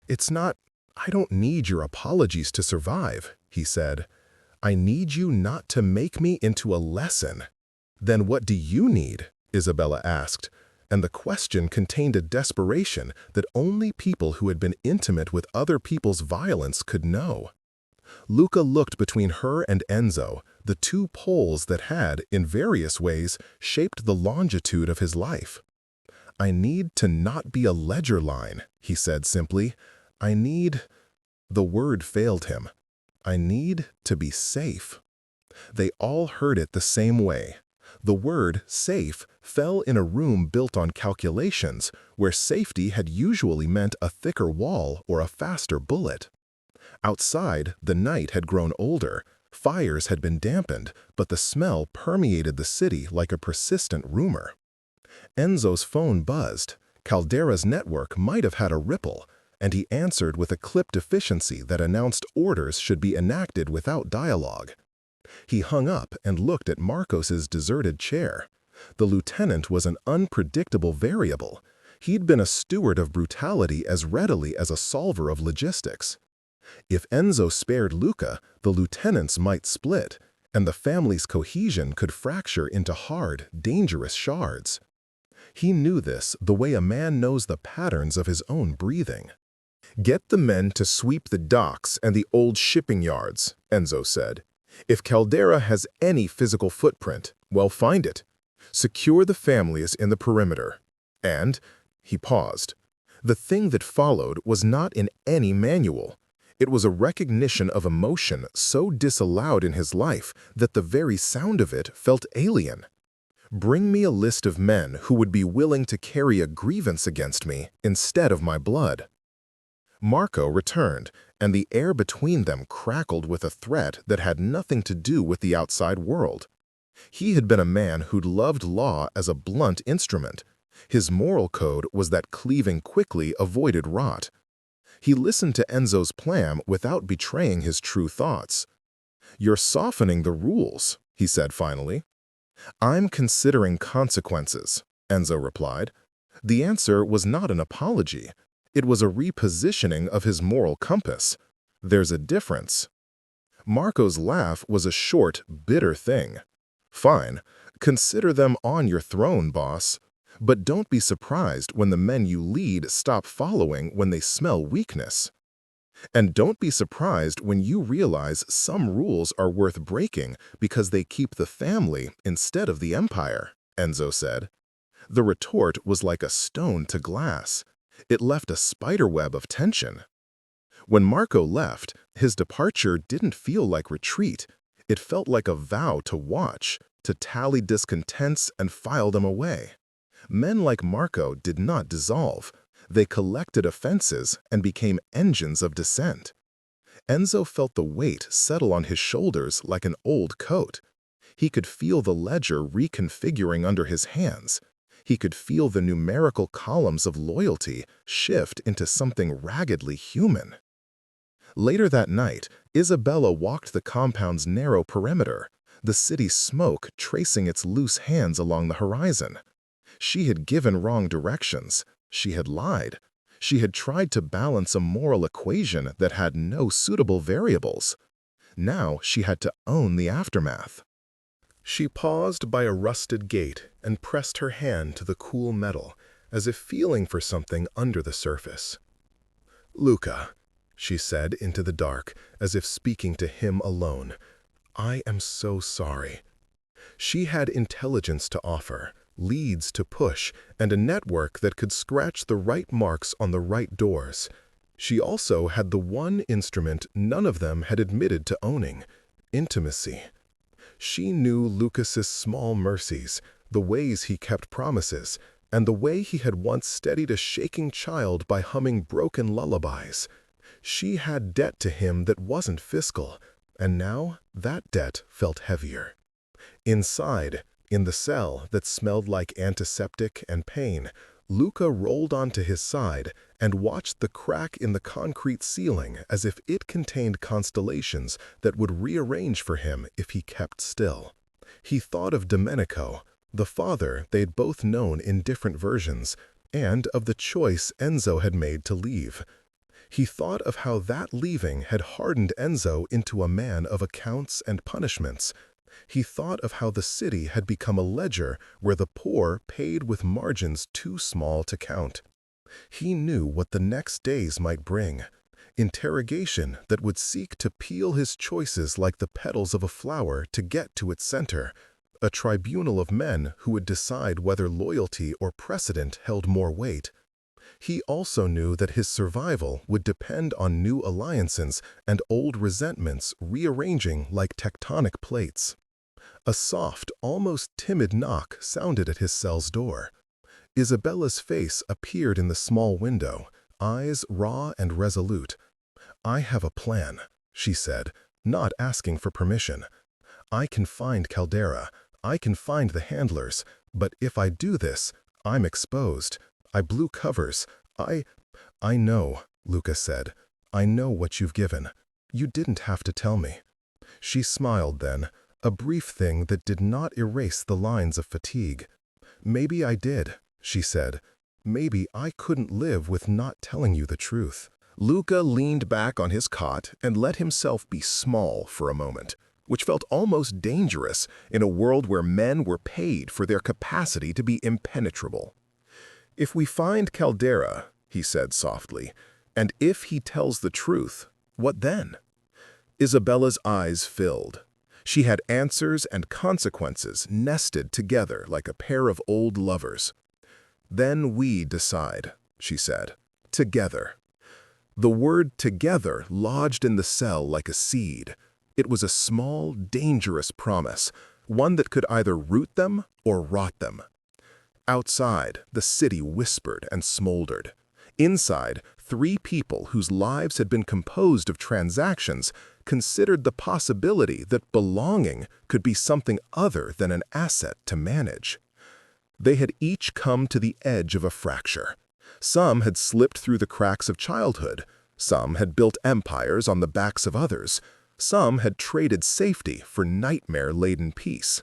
I don't need your apologies to survive," he said. "I need you not to make me into a lesson." "Then what do you need?" Isabella asked, and the question contained a desperation that only people who had been intimate with other people's violence could know. Luca looked between her and Enzo, the two poles that had, in various ways, shaped the longitude of his life. "I need to not be a ledger line," he said simply. "I need—" The word failed him. "I need to be safe." They all heard it the same way. The word safe fell in a room built on calculations, where safety had usually meant a thicker wall or a faster bullet. Outside, the night had grown older, fires had been dampened, but the smell permeated the city like a persistent rumor. Enzo's phone buzzed. Caldera's network might have had a ripple, and he answered with a clipped efficiency that announced orders should be enacted without dialogue. He hung up and looked at Marcos's deserted chair. The lieutenant was an unpredictable variable. He'd been a steward of brutality as readily as a solver of logistics. If Enzo spared Luca, the lieutenants might split, and the family's cohesion could fracture into hard, dangerous shards. He knew this the way a man knows the patterns of his own breathing. "Get the men to sweep the docks and the old shipping yards," Enzo said. "If Caldera has any physical footprint, well, find it. Secure the families in the perimeter." And he paused. The thing that followed was not in any manual. It was a recognition of emotion so disallowed in his life that the very sound of it felt alien. "Bring me a list of men who would be willing to carry a grievance against me instead of my blood." Marco returned, and the air between them crackled with a threat that had nothing to do with the outside world. He had been a man who'd loved law as a blunt instrument. His moral code was that cleaving quickly avoided rot. He listened to Enzo's plan without betraying his true thoughts. "You're softening the rules," he said finally. "I'm considering consequences," Enzo replied. The answer was not an apology. It was a repositioning of his moral compass. "There's a difference." Marco's laugh was a short, bitter thing. "Fine, consider them on your throne, boss. But don't be surprised when the men you lead stop following when they smell weakness. And don't be surprised when you realize some rules are worth breaking because they keep the family instead of the empire," Enzo said. The retort was like a stone to glass. It left a spiderweb of tension. When Marco left, his departure didn't feel like retreat. It felt like a vow to watch, to tally discontents and file them away. Men like Marco did not dissolve. They collected offenses and became engines of dissent. Enzo felt the weight settle on his shoulders like an old coat. He could feel the ledger reconfiguring under his hands. He could feel the numerical columns of loyalty shift into something raggedly human. Later that night, Isabella walked the compound's narrow perimeter, the city's smoke tracing its loose hands along the horizon. She had given wrong directions. She had lied. She had tried to balance a moral equation that had no suitable variables. Now she had to own the aftermath. She paused by a rusted gate and pressed her hand to the cool metal, as if feeling for something under the surface. "Luca," she said into the dark, as if speaking to him alone, "I am so sorry." She had intelligence to offer, leads to push, and a network that could scratch the right marks on the right doors. She also had the one instrument none of them had admitted to owning: intimacy. She knew Lucas's small mercies, the ways he kept promises, and the way he had once steadied a shaking child by humming broken lullabies. She had debt to him that wasn't fiscal, and now that debt felt heavier. Inside, in the cell that smelled like antiseptic and pain, Luca rolled onto his side and watched the crack in the concrete ceiling as if it contained constellations that would rearrange for him if he kept still. He thought of Domenico, the father they'd both known in different versions, and of the choice Enzo had made to leave. He thought of how that leaving had hardened Enzo into a man of accounts and punishments. He thought of how the city had become a ledger where the poor paid with margins too small to count. He knew what the next days might bring. Interrogation that would seek to peel his choices like the petals of a flower to get to its center. A tribunal of men who would decide whether loyalty or precedent held more weight. He also knew that his survival would depend on new alliances and old resentments rearranging like tectonic plates. A soft, almost timid knock sounded at his cell's door. Isabella's face appeared in the small window, eyes raw and resolute. "I have a plan," she said, not asking for permission. "I can find Caldera. I can find the handlers. But if I do this, I'm exposed. I blew covers. I know," Luca said. "I know what you've given. You didn't have to tell me." She smiled then, a brief thing that did not erase the lines of fatigue. "Maybe I did," she said. "Maybe I couldn't live with not telling you the truth." Luca leaned back on his cot and let himself be small for a moment, which felt almost dangerous in a world where men were paid for their capacity to be impenetrable. "If we find Caldera," he said softly, "and if he tells the truth, what then?" Isabella's eyes filled. She had answers and consequences nested together like a pair of old lovers. "Then we decide," she said. "Together." The word "together" lodged in the cell like a seed. It was a small, dangerous promise, one that could either root them or rot them. Outside, the city whispered and smoldered. Inside, three people whose lives had been composed of transactions considered the possibility that belonging could be something other than an asset to manage. They had each come to the edge of a fracture. Some had slipped through the cracks of childhood. Some had built empires on the backs of others. Some had traded safety for nightmare-laden peace.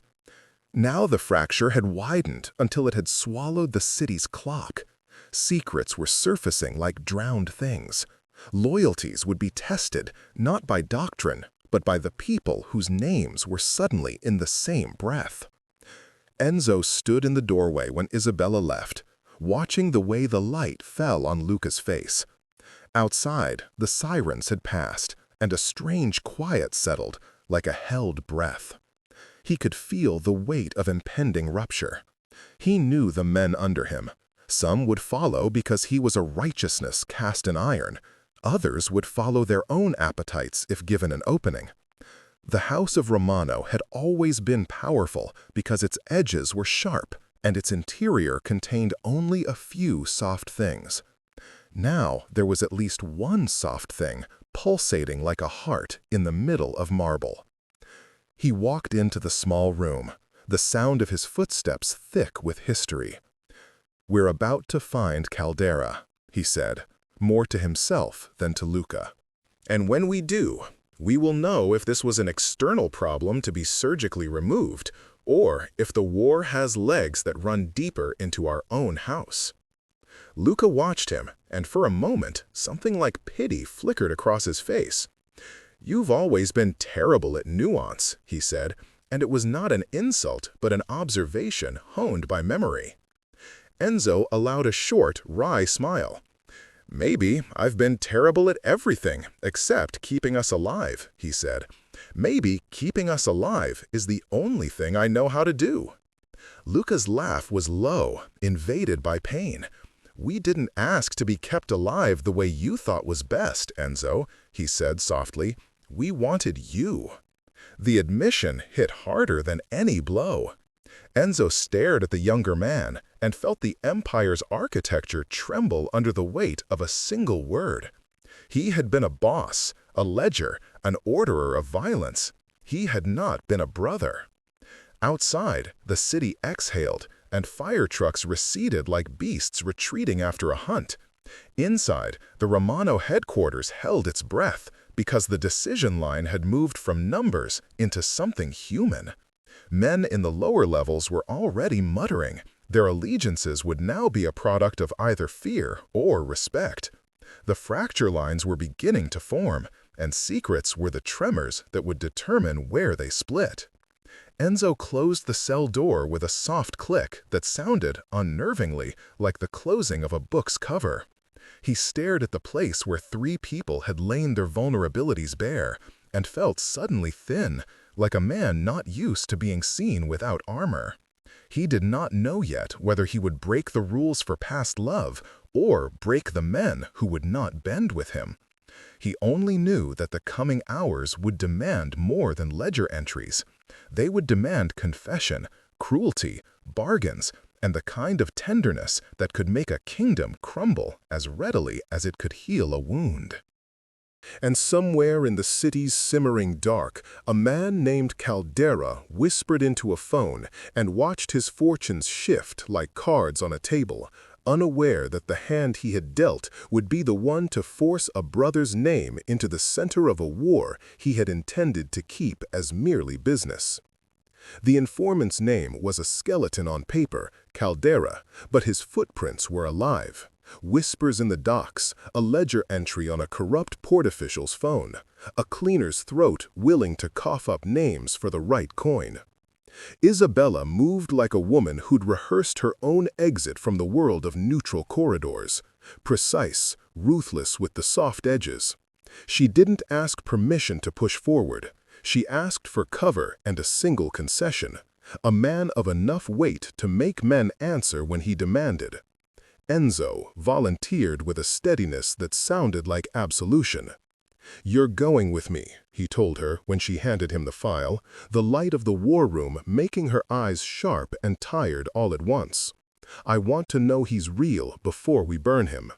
Now the fracture had widened until it had swallowed the city's clock. Secrets were surfacing like drowned things. Loyalties would be tested not by doctrine, but by the people whose names were suddenly in the same breath. Enzo stood in the doorway when Isabella left, watching the way the light fell on Luca's face. Outside, the sirens had passed, and a strange quiet settled, like a held breath. He could feel the weight of impending rupture. He knew the men under him. Some would follow because he was a righteousness cast in iron. Others would follow their own appetites if given an opening. The House of Romano had always been powerful because its edges were sharp and its interior contained only a few soft things. Now there was at least one soft thing pulsating like a heart in the middle of marble. He walked into the small room, the sound of his footsteps thick with history. "We're about to find Caldera," he said, more to himself than to Luca. "And when we do, we will know if this was an external problem to be surgically removed, or if the war has legs that run deeper into our own house." Luca watched him, and for a moment, something like pity flickered across his face. "You've always been terrible at nuance," he said, and it was not an insult, but an observation honed by memory. Enzo allowed a short, wry smile. "Maybe I've been terrible at everything except keeping us alive," he said. "Maybe keeping us alive is the only thing I know how to do." Luca's laugh was low, invaded by pain. "We didn't ask to be kept alive the way you thought was best, Enzo," he said softly. "We wanted you." The admission hit harder than any blow. Enzo stared at the younger man and felt the empire's architecture tremble under the weight of a single word. He had been a boss, a ledger, an orderer of violence. He had not been a brother. Outside, the city exhaled, and fire trucks receded like beasts retreating after a hunt. Inside, the Romano headquarters held its breath because the decision line had moved from numbers into something human. Men in the lower levels were already muttering. Their allegiances would now be a product of either fear or respect. The fracture lines were beginning to form, and secrets were the tremors that would determine where they split. Enzo closed the cell door with a soft click that sounded, unnervingly, like the closing of a book's cover. He stared at the place where 3 people had lain their vulnerabilities bare, and felt suddenly thin, like a man not used to being seen without armor. He did not know yet whether he would break the rules for past love or break the men who would not bend with him. He only knew that the coming hours would demand more than ledger entries. They would demand confession, cruelty, bargains, and the kind of tenderness that could make a kingdom crumble as readily as it could heal a wound. And somewhere in the city's simmering dark, a man named Caldera whispered into a phone and watched his fortunes shift like cards on a table, unaware that the hand he had dealt would be the one to force a brother's name into the center of a war he had intended to keep as merely business. The informant's name was a skeleton on paper, Caldera, but his footprints were alive. Whispers in the docks, a ledger entry on a corrupt port official's phone, a cleaner's throat willing to cough up names for the right coin. Isabella moved like a woman who'd rehearsed her own exit from the world of neutral corridors, precise, ruthless with the soft edges. She didn't ask permission to push forward. She asked for cover and a single concession, a man of enough weight to make men answer when he demanded. Enzo volunteered with a steadiness that sounded like absolution. "You're going with me," he told her when she handed him the file, the light of the war room making her eyes sharp and tired all at once. "I want to know he's real before we burn him."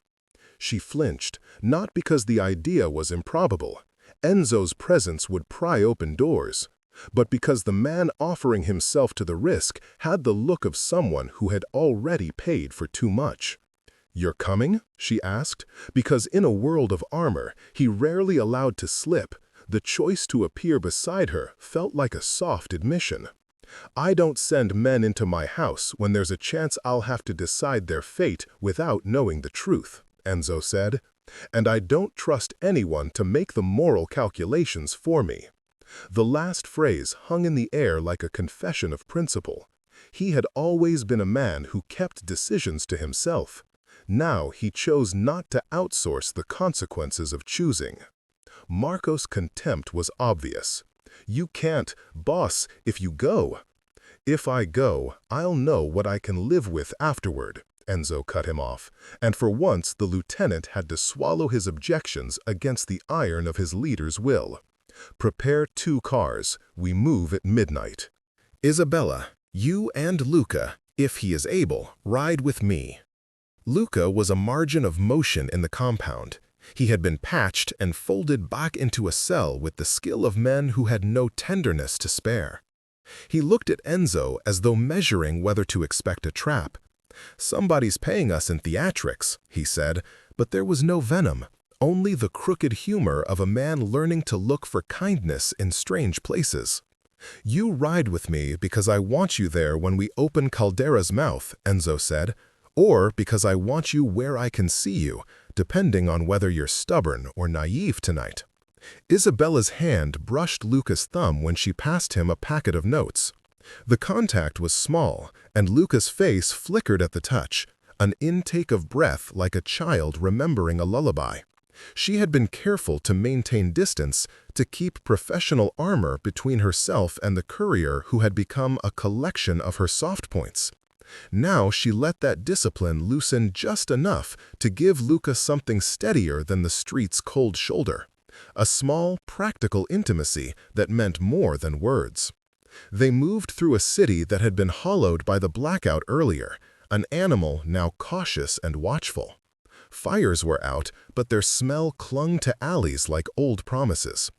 She flinched, not because the idea was improbable. Enzo's presence would pry open doors, but because the man offering himself to the risk had the look of someone who had already paid for too much. "You're coming?" she asked, because in a world of armor he rarely allowed to slip. The choice to appear beside her felt like a soft admission. "I don't send men into my house when there's a chance I'll have to decide their fate without knowing the truth," Enzo said. "And I don't trust anyone to make the moral calculations for me." The last phrase hung in the air like a confession of principle. He had always been a man who kept decisions to himself. Now he chose not to outsource the consequences of choosing. Marco's contempt was obvious. "You can't, boss, if you go." "If I go, I'll know what I can live with afterward," Enzo cut him off, and for once the lieutenant had to swallow his objections against the iron of his leader's will. "Prepare 2 cars. We move at midnight. Isabella, you and Luca, if he is able, ride with me." Luca was a margin of motion in the compound. He had been patched and folded back into a cell with the skill of men who had no tenderness to spare. He looked at Enzo as though measuring whether to expect a trap. "Somebody's paying us in theatrics," he said, but there was no venom, only the crooked humor of a man learning to look for kindness in strange places. "You ride with me because I want you there when we open Caldera's mouth," Enzo said, "or because I want you where I can see you, depending on whether you're stubborn or naive tonight." Isabella's hand brushed Luca's thumb when she passed him a packet of notes. The contact was small, and Luca's face flickered at the touch, an intake of breath like a child remembering a lullaby. She had been careful to maintain distance, to keep professional armor between herself and the courier who had become a collection of her soft points. Now she let that discipline loosen just enough to give Luca something steadier than the street's cold shoulder, a small, practical intimacy that meant more than words. They moved through a city that had been hollowed by the blackout earlier, an animal now cautious and watchful. Fires were out, but their smell clung to alleys like old promises.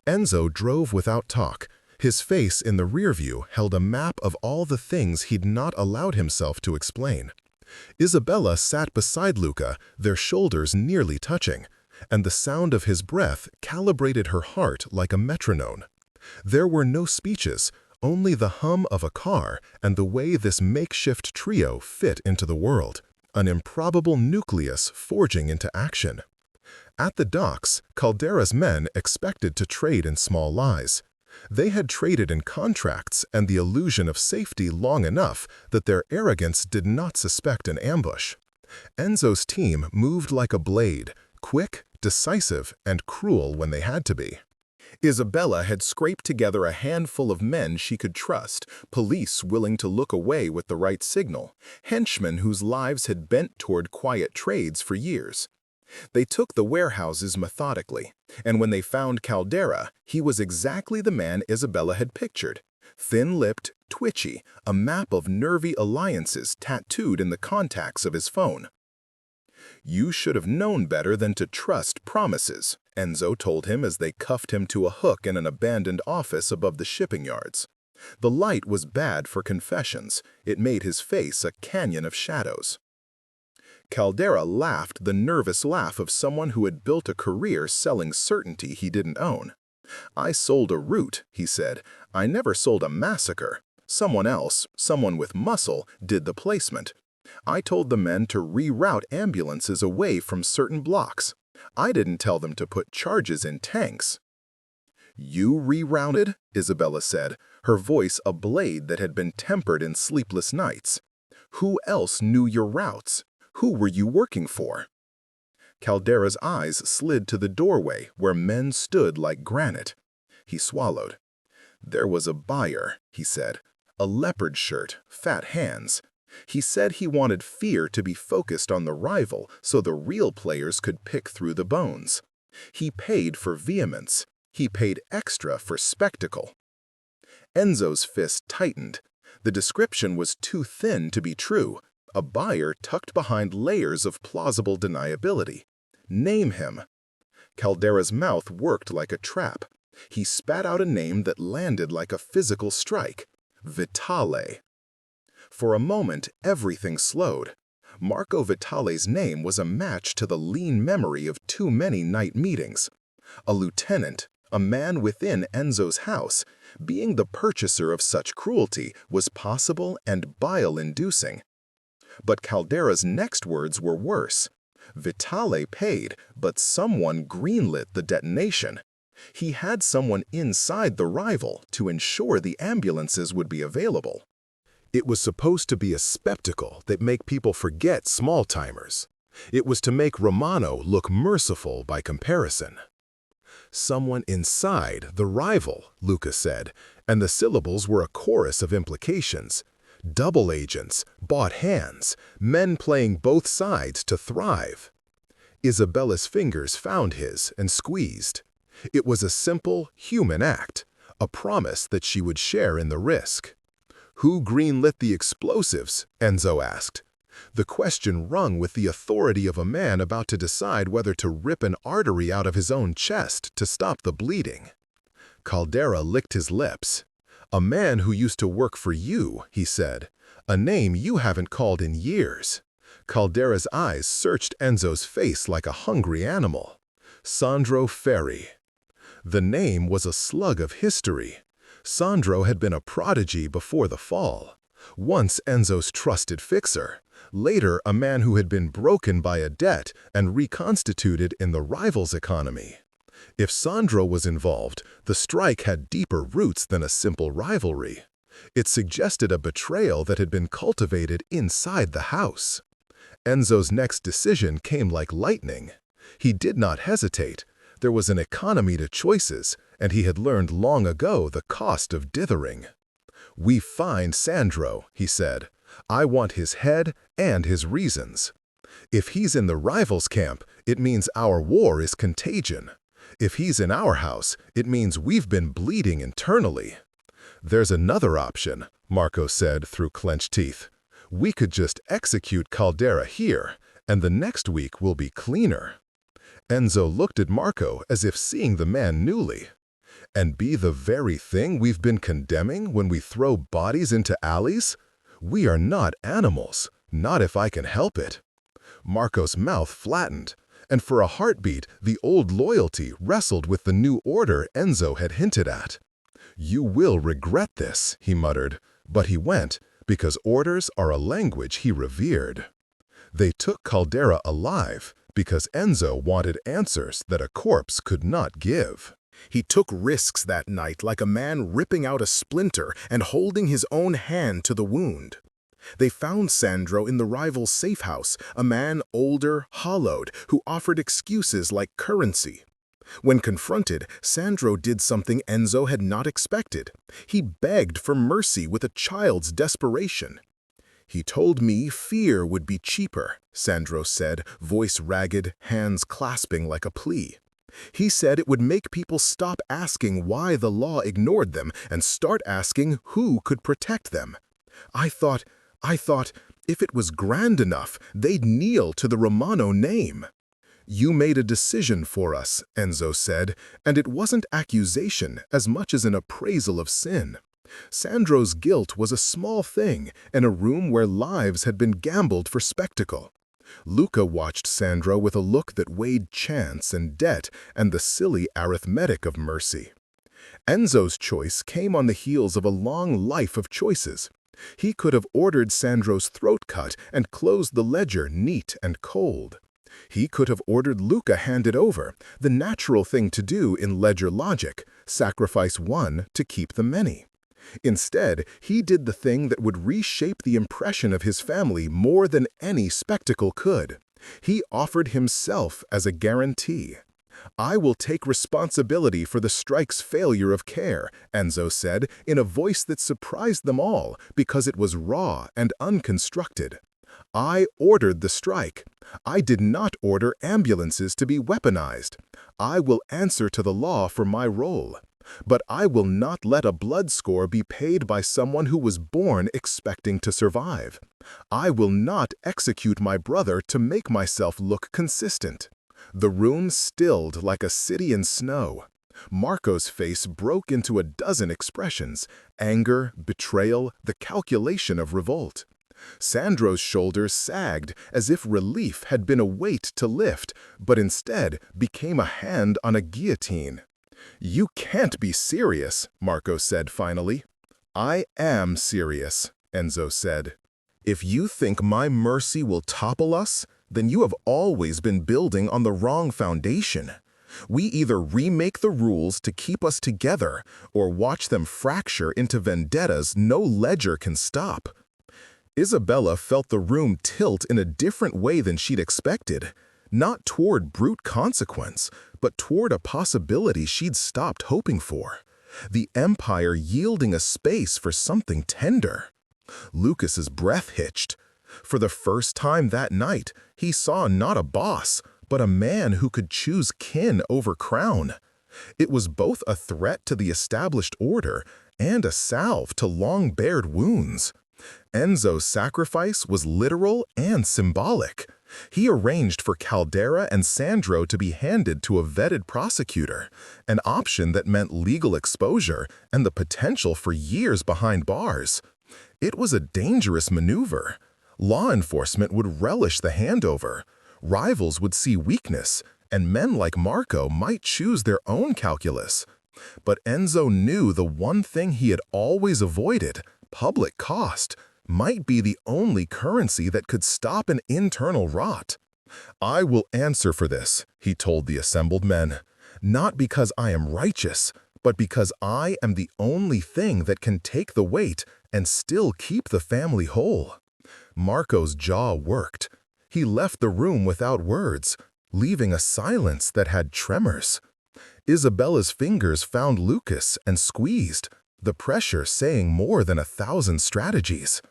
Enzo drove without talk. His face in the rear view held a map of all the things he'd not allowed himself to explain. Isabella sat beside Luca, their shoulders nearly touching, and the sound of his breath calibrated her heart like a metronome. There were no speeches, only the hum of a car and the way this makeshift trio fit into the world, an improbable nucleus forging into action. At the docks, Caldera's men expected to trade in small lies. They had traded in contracts and the illusion of safety long enough that their arrogance did not suspect an ambush. Enzo's team moved like a blade, quick, decisive, and cruel when they had to be. Isabella had scraped together a handful of men she could trust, police willing to look away with the right signal, henchmen whose lives had bent toward quiet trades for years. They took the warehouses methodically, and when they found Caldera, he was exactly the man Isabella had pictured. Thin-lipped, twitchy, a map of nervy alliances tattooed in the contacts of his phone. "You should have known better than to trust promises," Enzo told him as they cuffed him to a hook in an abandoned office above the shipping yards. The light was bad for confessions. It made his face a canyon of shadows. Caldera laughed the nervous laugh of someone who had built a career selling certainty he didn't own. "I sold a route," he said. "I never sold a massacre. Someone else, someone with muscle, did the placement. I told the men to reroute ambulances away from certain blocks. I didn't tell them to put charges in tanks." "You rerouted?" Isabella said, her voice a blade that had been tempered in sleepless nights. "Who else knew your routes? Who were you working for?" Caldera's eyes slid to the doorway where men stood like granite. He swallowed. "There was a buyer," he said. "A leopard shirt, fat hands. He said he wanted fear to be focused on the rival so the real players could pick through the bones. He paid for vehemence. He paid extra for spectacle." Enzo's fist tightened. The description was too thin to be true. A buyer tucked behind layers of plausible deniability. Name him. Caldera's mouth worked like a trap. He spat out a name that landed like a physical strike. Vitale. For a moment, everything slowed. Marco Vitale's name was a match to the lean memory of too many night meetings. A lieutenant, a man within Enzo's house, being the purchaser of such cruelty was possible and bile-inducing. But Caldera's next words were worse. Vitale paid, but someone greenlit the detonation. He had someone inside the rival to ensure the ambulances would be available. It was supposed to be a spectacle that make people forget small-timers. It was to make Romano look merciful by comparison. "Someone inside the rival," Luca said, and the syllables were a chorus of implications. Double agents, bought hands, men playing both sides to thrive. Isabella's fingers found his and squeezed. It was a simple, human act, a promise that she would share in the risk. "Who greenlit the explosives?" Enzo asked. The question rung with the authority of a man about to decide whether to rip an artery out of his own chest to stop the bleeding. Caldera licked his lips. "A man who used to work for you," he said. "A name you haven't called in years." Caldera's eyes searched Enzo's face like a hungry animal. Sandro Ferri. The name was a slug of history. Sandro had been a prodigy before the fall. Once Enzo's trusted fixer. Later, a man who had been broken by a debt and reconstituted in the rival's economy. If Sandro was involved, the strike had deeper roots than a simple rivalry. It suggested a betrayal that had been cultivated inside the house. Enzo's next decision came like lightning. He did not hesitate. There was an economy to choices, and he had learned long ago the cost of dithering. "We find Sandro," he said. "I want his head and his reasons. If he's in the rival's camp, it means our war is contagion. If he's in our house, it means we've been bleeding internally." "There's another option," Marco said through clenched teeth. "We could just execute Caldera here, and the next week will be cleaner." Enzo looked at Marco as if seeing the man newly. "And be the very thing we've been condemning when we throw bodies into alleys? We are not animals, not if I can help it." Marco's mouth flattened, and for a heartbeat, the old loyalty wrestled with the new order Enzo had hinted at. "You will regret this," he muttered, but he went, because orders are a language he revered. They took Caldera alive, because Enzo wanted answers that a corpse could not give. He took risks that night like a man ripping out a splinter and holding his own hand to the wound. They found Sandro in the rival's safe house, a man older, hollowed, who offered excuses like currency. When confronted, Sandro did something Enzo had not expected. He begged for mercy with a child's desperation. "He told me fear would be cheaper," Sandro said, voice ragged, hands clasping like a plea. "He said it would make people stop asking why the law ignored them and start asking who could protect them. I thought, if it was grand enough, they'd kneel to the Romano name." "You made a decision for us," Enzo said, and it wasn't accusation as much as an appraisal of sin. Sandro's guilt was a small thing in a room where lives had been gambled for spectacle. Luca watched Sandro with a look that weighed chance and debt and the silly arithmetic of mercy. Enzo's choice came on the heels of a long life of choices. He could have ordered Sandro's throat cut and closed the ledger neat and cold. He could have ordered Luca handed over, the natural thing to do in ledger logic, sacrifice one to keep the many. Instead, he did the thing that would reshape the impression of his family more than any spectacle could. He offered himself as a guarantee. "I will take responsibility for the strike's failure of care," Enzo said in a voice that surprised them all because it was raw and unconstructed. "I ordered the strike. I did not order ambulances to be weaponized. I will answer to the law for my role. But I will not let a blood score be paid by someone who was born expecting to survive. I will not execute my brother to make myself look consistent." The room stilled like a city in snow. Marco's face broke into a dozen expressions: anger, betrayal, the calculation of revolt. Sandro's shoulders sagged as if relief had been a weight to lift, but instead became a hand on a guillotine. "You can't be serious," Marco said finally. "I am serious," Enzo said. "If you think my mercy will topple us, then you have always been building on the wrong foundation. We either remake the rules to keep us together or watch them fracture into vendettas no ledger can stop." Isabella felt the room tilt in a different way than she'd expected, not toward brute consequence, but toward a possibility she'd stopped hoping for. The Empire yielding a space for something tender. Lucas's breath hitched. For the first time that night, he saw not a boss, but a man who could choose kin over crown. It was both a threat to the established order and a salve to long-bared wounds. Enzo's sacrifice was literal and symbolic. He arranged for Caldera and Sandro to be handed to a vetted prosecutor, an option that meant legal exposure and the potential for years behind bars. It was a dangerous maneuver. Law enforcement would relish the handover. Rivals would see weakness, and men like Marco might choose their own calculus. But Enzo knew the one thing he had always avoided, public cost, might be the only currency that could stop an internal rot. "I will answer for this," he told the assembled men, "not because I am righteous, but because I am the only thing that can take the weight and still keep the family whole." Marco's jaw worked. He left the room without words, leaving a silence that had tremors. Isabella's fingers found Lucas and squeezed, the pressure saying more than 1,000 strategies.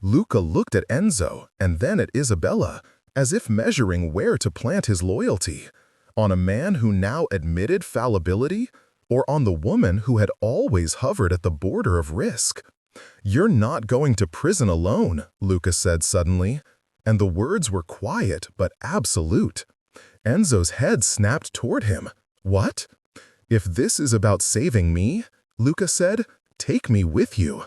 Luca looked at Enzo and then at Isabella, as if measuring where to plant his loyalty, on a man who now admitted fallibility, or on the woman who had always hovered at the border of risk. "You're not going to prison alone," Luca said suddenly, and the words were quiet but absolute. Enzo's head snapped toward him. "What?" "If this is about saving me," Luca said, "take me with you.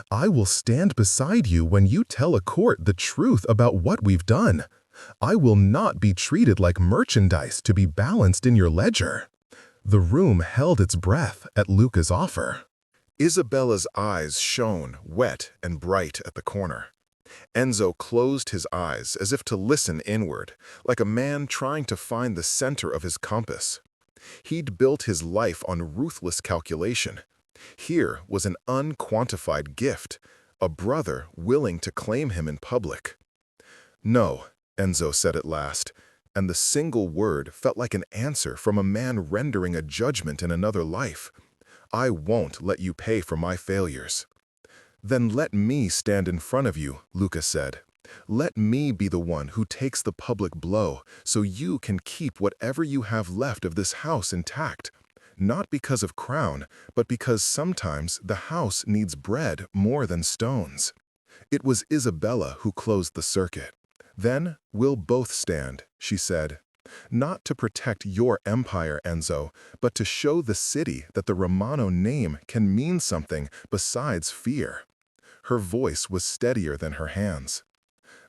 I will stand beside you when you tell a court the truth about what we've done. I will not be treated like merchandise to be balanced in your ledger." The room held its breath at Luca's offer. Isabella's eyes shone, wet and bright at the corner. Enzo closed his eyes as if to listen inward, like a man trying to find the center of his compass. He'd built his life on ruthless calculation. Here was an unquantified gift, a brother willing to claim him in public. "No," Enzo said at last, and the single word felt like an answer from a man rendering a judgment in another life. "I won't let you pay for my failures." "Then let me stand in front of you," Luca said. "Let me be the one who takes the public blow so you can keep whatever you have left of this house intact. Not because of crown, but because sometimes the house needs bread more than stones." It was Isabella who closed the circuit. "Then we'll both stand," she said. "Not to protect your empire, Enzo, but to show the city that the Romano name can mean something besides fear." Her voice was steadier than her hands.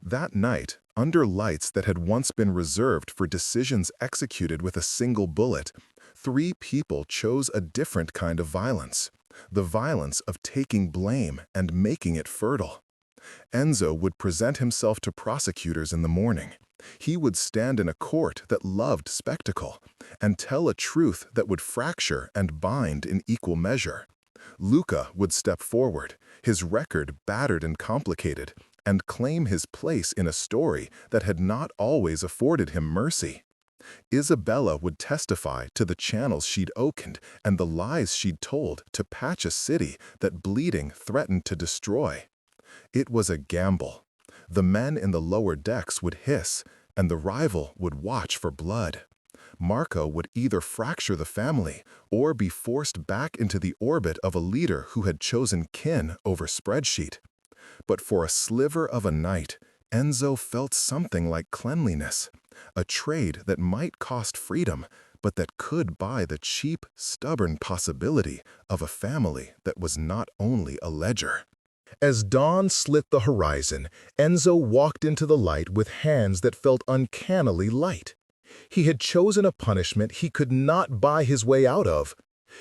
That night, under lights that had once been reserved for decisions executed with a single bullet, 3 people chose a different kind of violence, the violence of taking blame and making it fertile. Enzo would present himself to prosecutors in the morning. He would stand in a court that loved spectacle and tell a truth that would fracture and bind in equal measure. Luca would step forward, his record battered and complicated, and claim his place in a story that had not always afforded him mercy. Isabella would testify to the channels she'd opened and the lies she'd told to patch a city that bleeding threatened to destroy. It was a gamble. The men in the lower decks would hiss, and the rival would watch for blood. Marco would either fracture the family or be forced back into the orbit of a leader who had chosen kin over spreadsheet. But for a sliver of a night, Enzo felt something like cleanliness, a trade that might cost freedom, but that could buy the cheap, stubborn possibility of a family that was not only a ledger. As dawn slit the horizon, Enzo walked into the light with hands that felt uncannily light. He had chosen a punishment he could not buy his way out of.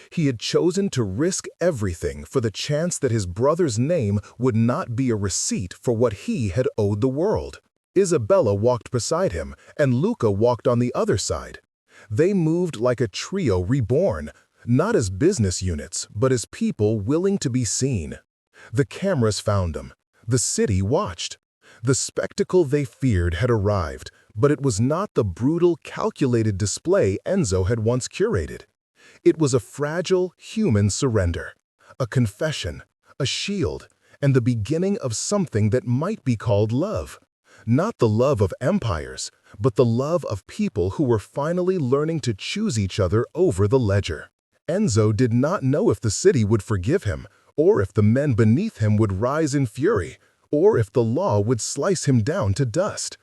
He had chosen to risk everything for the chance that his brother's name would not be a receipt for what he had owed the world. Isabella walked beside him, and Luca walked on the other side. They moved like a trio reborn, not as business units, but as people willing to be seen. The cameras found them. The city watched. The spectacle they feared had arrived, but it was not the brutal, calculated display Enzo had once curated. It was a fragile, human surrender, a confession, a shield, and the beginning of something that might be called love. Not the love of empires, but the love of people who were finally learning to choose each other over the ledger. Enzo did not know if the city would forgive him, or if the men beneath him would rise in fury, or if the law would slice him down to dust.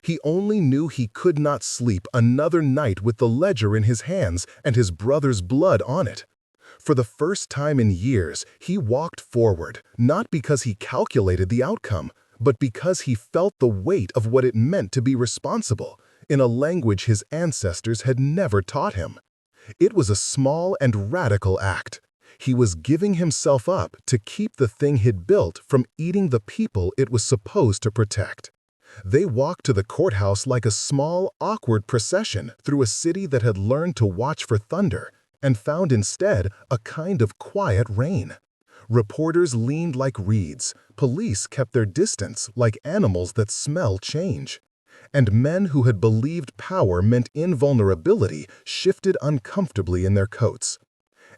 He only knew he could not sleep another night with the ledger in his hands and his brother's blood on it. For the first time in years, he walked forward, not because he calculated the outcome, but because he felt the weight of what it meant to be responsible, in a language his ancestors had never taught him. It was a small and radical act. He was giving himself up to keep the thing he'd built from eating the people it was supposed to protect. They walked to the courthouse like a small, awkward procession through a city that had learned to watch for thunder and found instead a kind of quiet rain. Reporters leaned like reeds, police kept their distance like animals that smell change. And men who had believed power meant invulnerability shifted uncomfortably in their coats.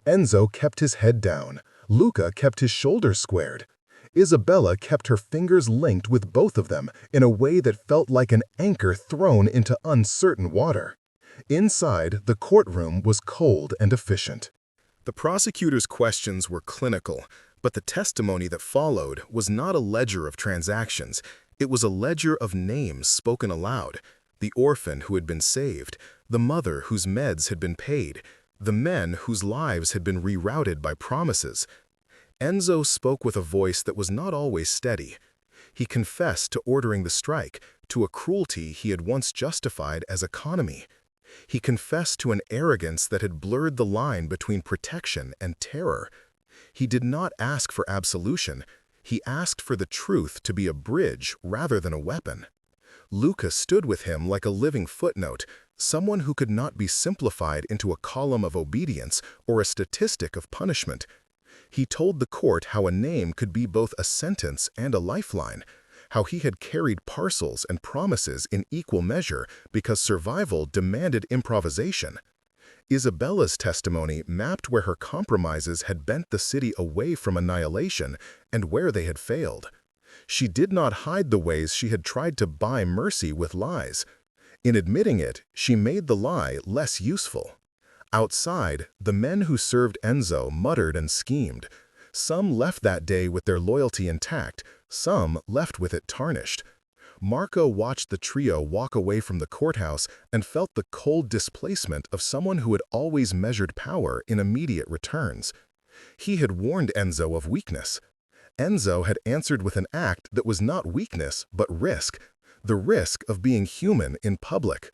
Enzo kept his head down. Luca kept his shoulders squared. Isabella kept her fingers linked with both of them in a way that felt like an anchor thrown into uncertain water. Inside, the courtroom was cold and efficient. The prosecutor's questions were clinical, but the testimony that followed was not a ledger of transactions. It was a ledger of names spoken aloud: the orphan who had been saved, the mother whose meds had been paid, the men whose lives had been rerouted by promises. Enzo spoke with a voice that was not always steady. He confessed to ordering the strike, to a cruelty he had once justified as economy. He confessed to an arrogance that had blurred the line between protection and terror. He did not ask for absolution. He asked for the truth to be a bridge rather than a weapon. Luca stood with him like a living footnote, someone who could not be simplified into a column of obedience or a statistic of punishment. He told the court how a name could be both a sentence and a lifeline, how he had carried parcels and promises in equal measure because survival demanded improvisation. Isabella's testimony mapped where her compromises had bent the city away from annihilation and where they had failed. She did not hide the ways she had tried to buy mercy with lies. In admitting it, she made the lie less useful. Outside, the men who served Enzo muttered and schemed. Some left that day with their loyalty intact, some left with it tarnished. Marco watched the trio walk away from the courthouse and felt the cold displacement of someone who had always measured power in immediate returns. He had warned Enzo of weakness. Enzo had answered with an act that was not weakness but risk, the risk of being human in public.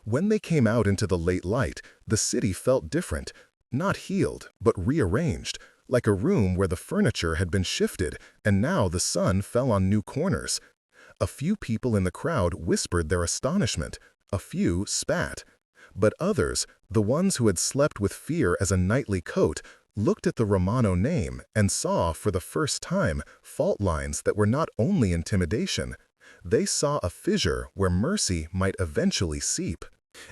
When they came out into the late light, the city felt different, not healed, but rearranged, like a room where the furniture had been shifted and now the sun fell on new corners. A few people in the crowd whispered their astonishment, a few spat. But others, the ones who had slept with fear as a nightly coat, looked at the Romano name and saw for the first time fault lines that were not only intimidation. They saw a fissure where mercy might eventually seep.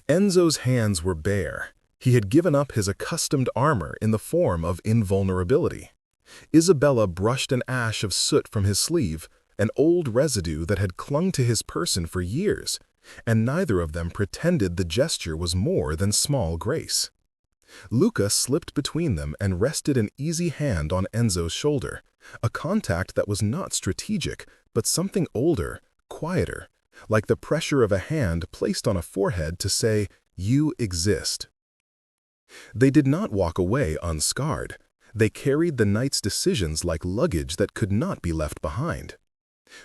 Enzo's hands were bare. He had given up his accustomed armor in the form of invulnerability. Isabella brushed an ash of soot from his sleeve, an old residue that had clung to his person for years, and neither of them pretended the gesture was more than small grace. Luca slipped between them and rested an easy hand on Enzo's shoulder, a contact that was not strategic, but something older, quieter, like the pressure of a hand placed on a forehead to say, "You exist." They did not walk away unscarred. They carried the night's decisions like luggage that could not be left behind.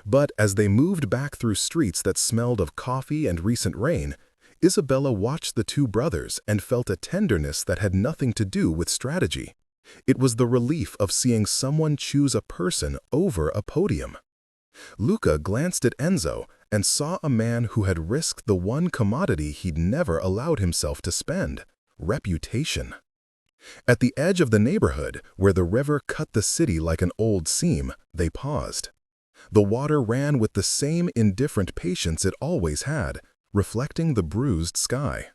But as they moved back through streets that smelled of coffee and recent rain, Isabella watched the two brothers and felt a tenderness that had nothing to do with strategy. It was the relief of seeing someone choose a person over a podium. Luca glanced at Enzo and saw a man who had risked the one commodity he'd never allowed himself to spend: reputation. At the edge of the neighborhood, where the river cut the city like an old seam, they paused. The water ran with the same indifferent patience it always had, reflecting the bruised sky.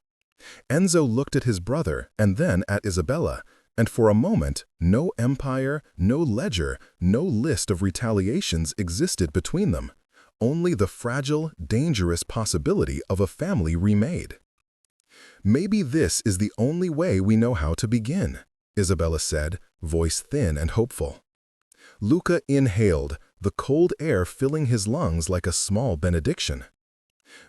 Enzo looked at his brother and then at Isabella, and for a moment, no empire, no ledger, no list of retaliations existed between them, only the fragile, dangerous possibility of a family remade. "Maybe this is the only way we know how to begin," Isabella said, voice thin and hopeful. Luca inhaled, the cold air filling his lungs like a small benediction.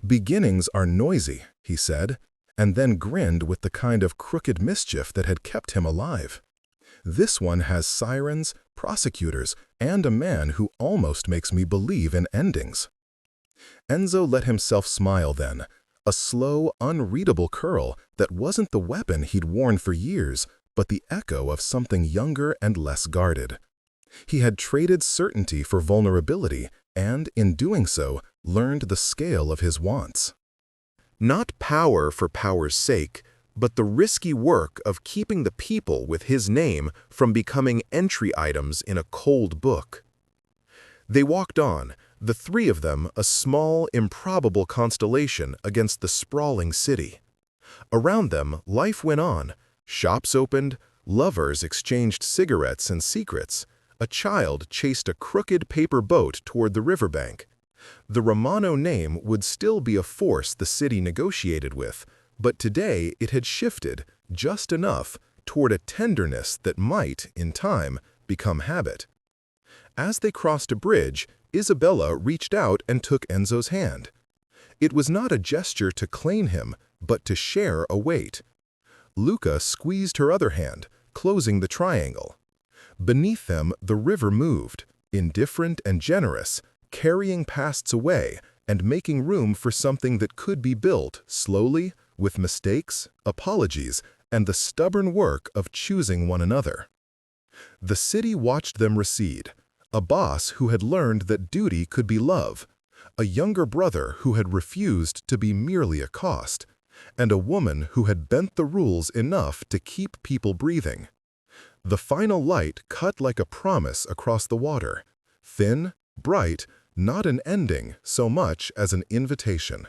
"Beginnings are noisy," he said, and then grinned with the kind of crooked mischief that had kept him alive. "This one has sirens, prosecutors, and a man who almost makes me believe in endings." Enzo let himself smile then, a slow, unreadable curl that wasn't the weapon he'd worn for years, but the echo of something younger and less guarded. He had traded certainty for vulnerability and, in doing so, learned the scale of his wants. Not power for power's sake, but the risky work of keeping the people with his name from becoming entry items in a cold book. They walked on, the three of them a small, improbable constellation against the sprawling city. Around them, life went on. Shops opened, lovers exchanged cigarettes and secrets. A child chased a crooked paper boat toward the riverbank. The Romano name would still be a force the city negotiated with, but today it had shifted, just enough, toward a tenderness that might, in time, become habit. As they crossed a bridge, Isabella reached out and took Enzo's hand. It was not a gesture to claim him, but to share a weight. Luca squeezed her other hand, closing the triangle. Beneath them, the river moved, indifferent and generous, carrying pasts away and making room for something that could be built slowly, with mistakes, apologies, and the stubborn work of choosing one another. The city watched them recede, a boss who had learned that duty could be love, a younger brother who had refused to be merely a cost, and a woman who had bent the rules enough to keep people breathing. The final light cut like a promise across the water. Thin, bright, not an ending so much as an invitation.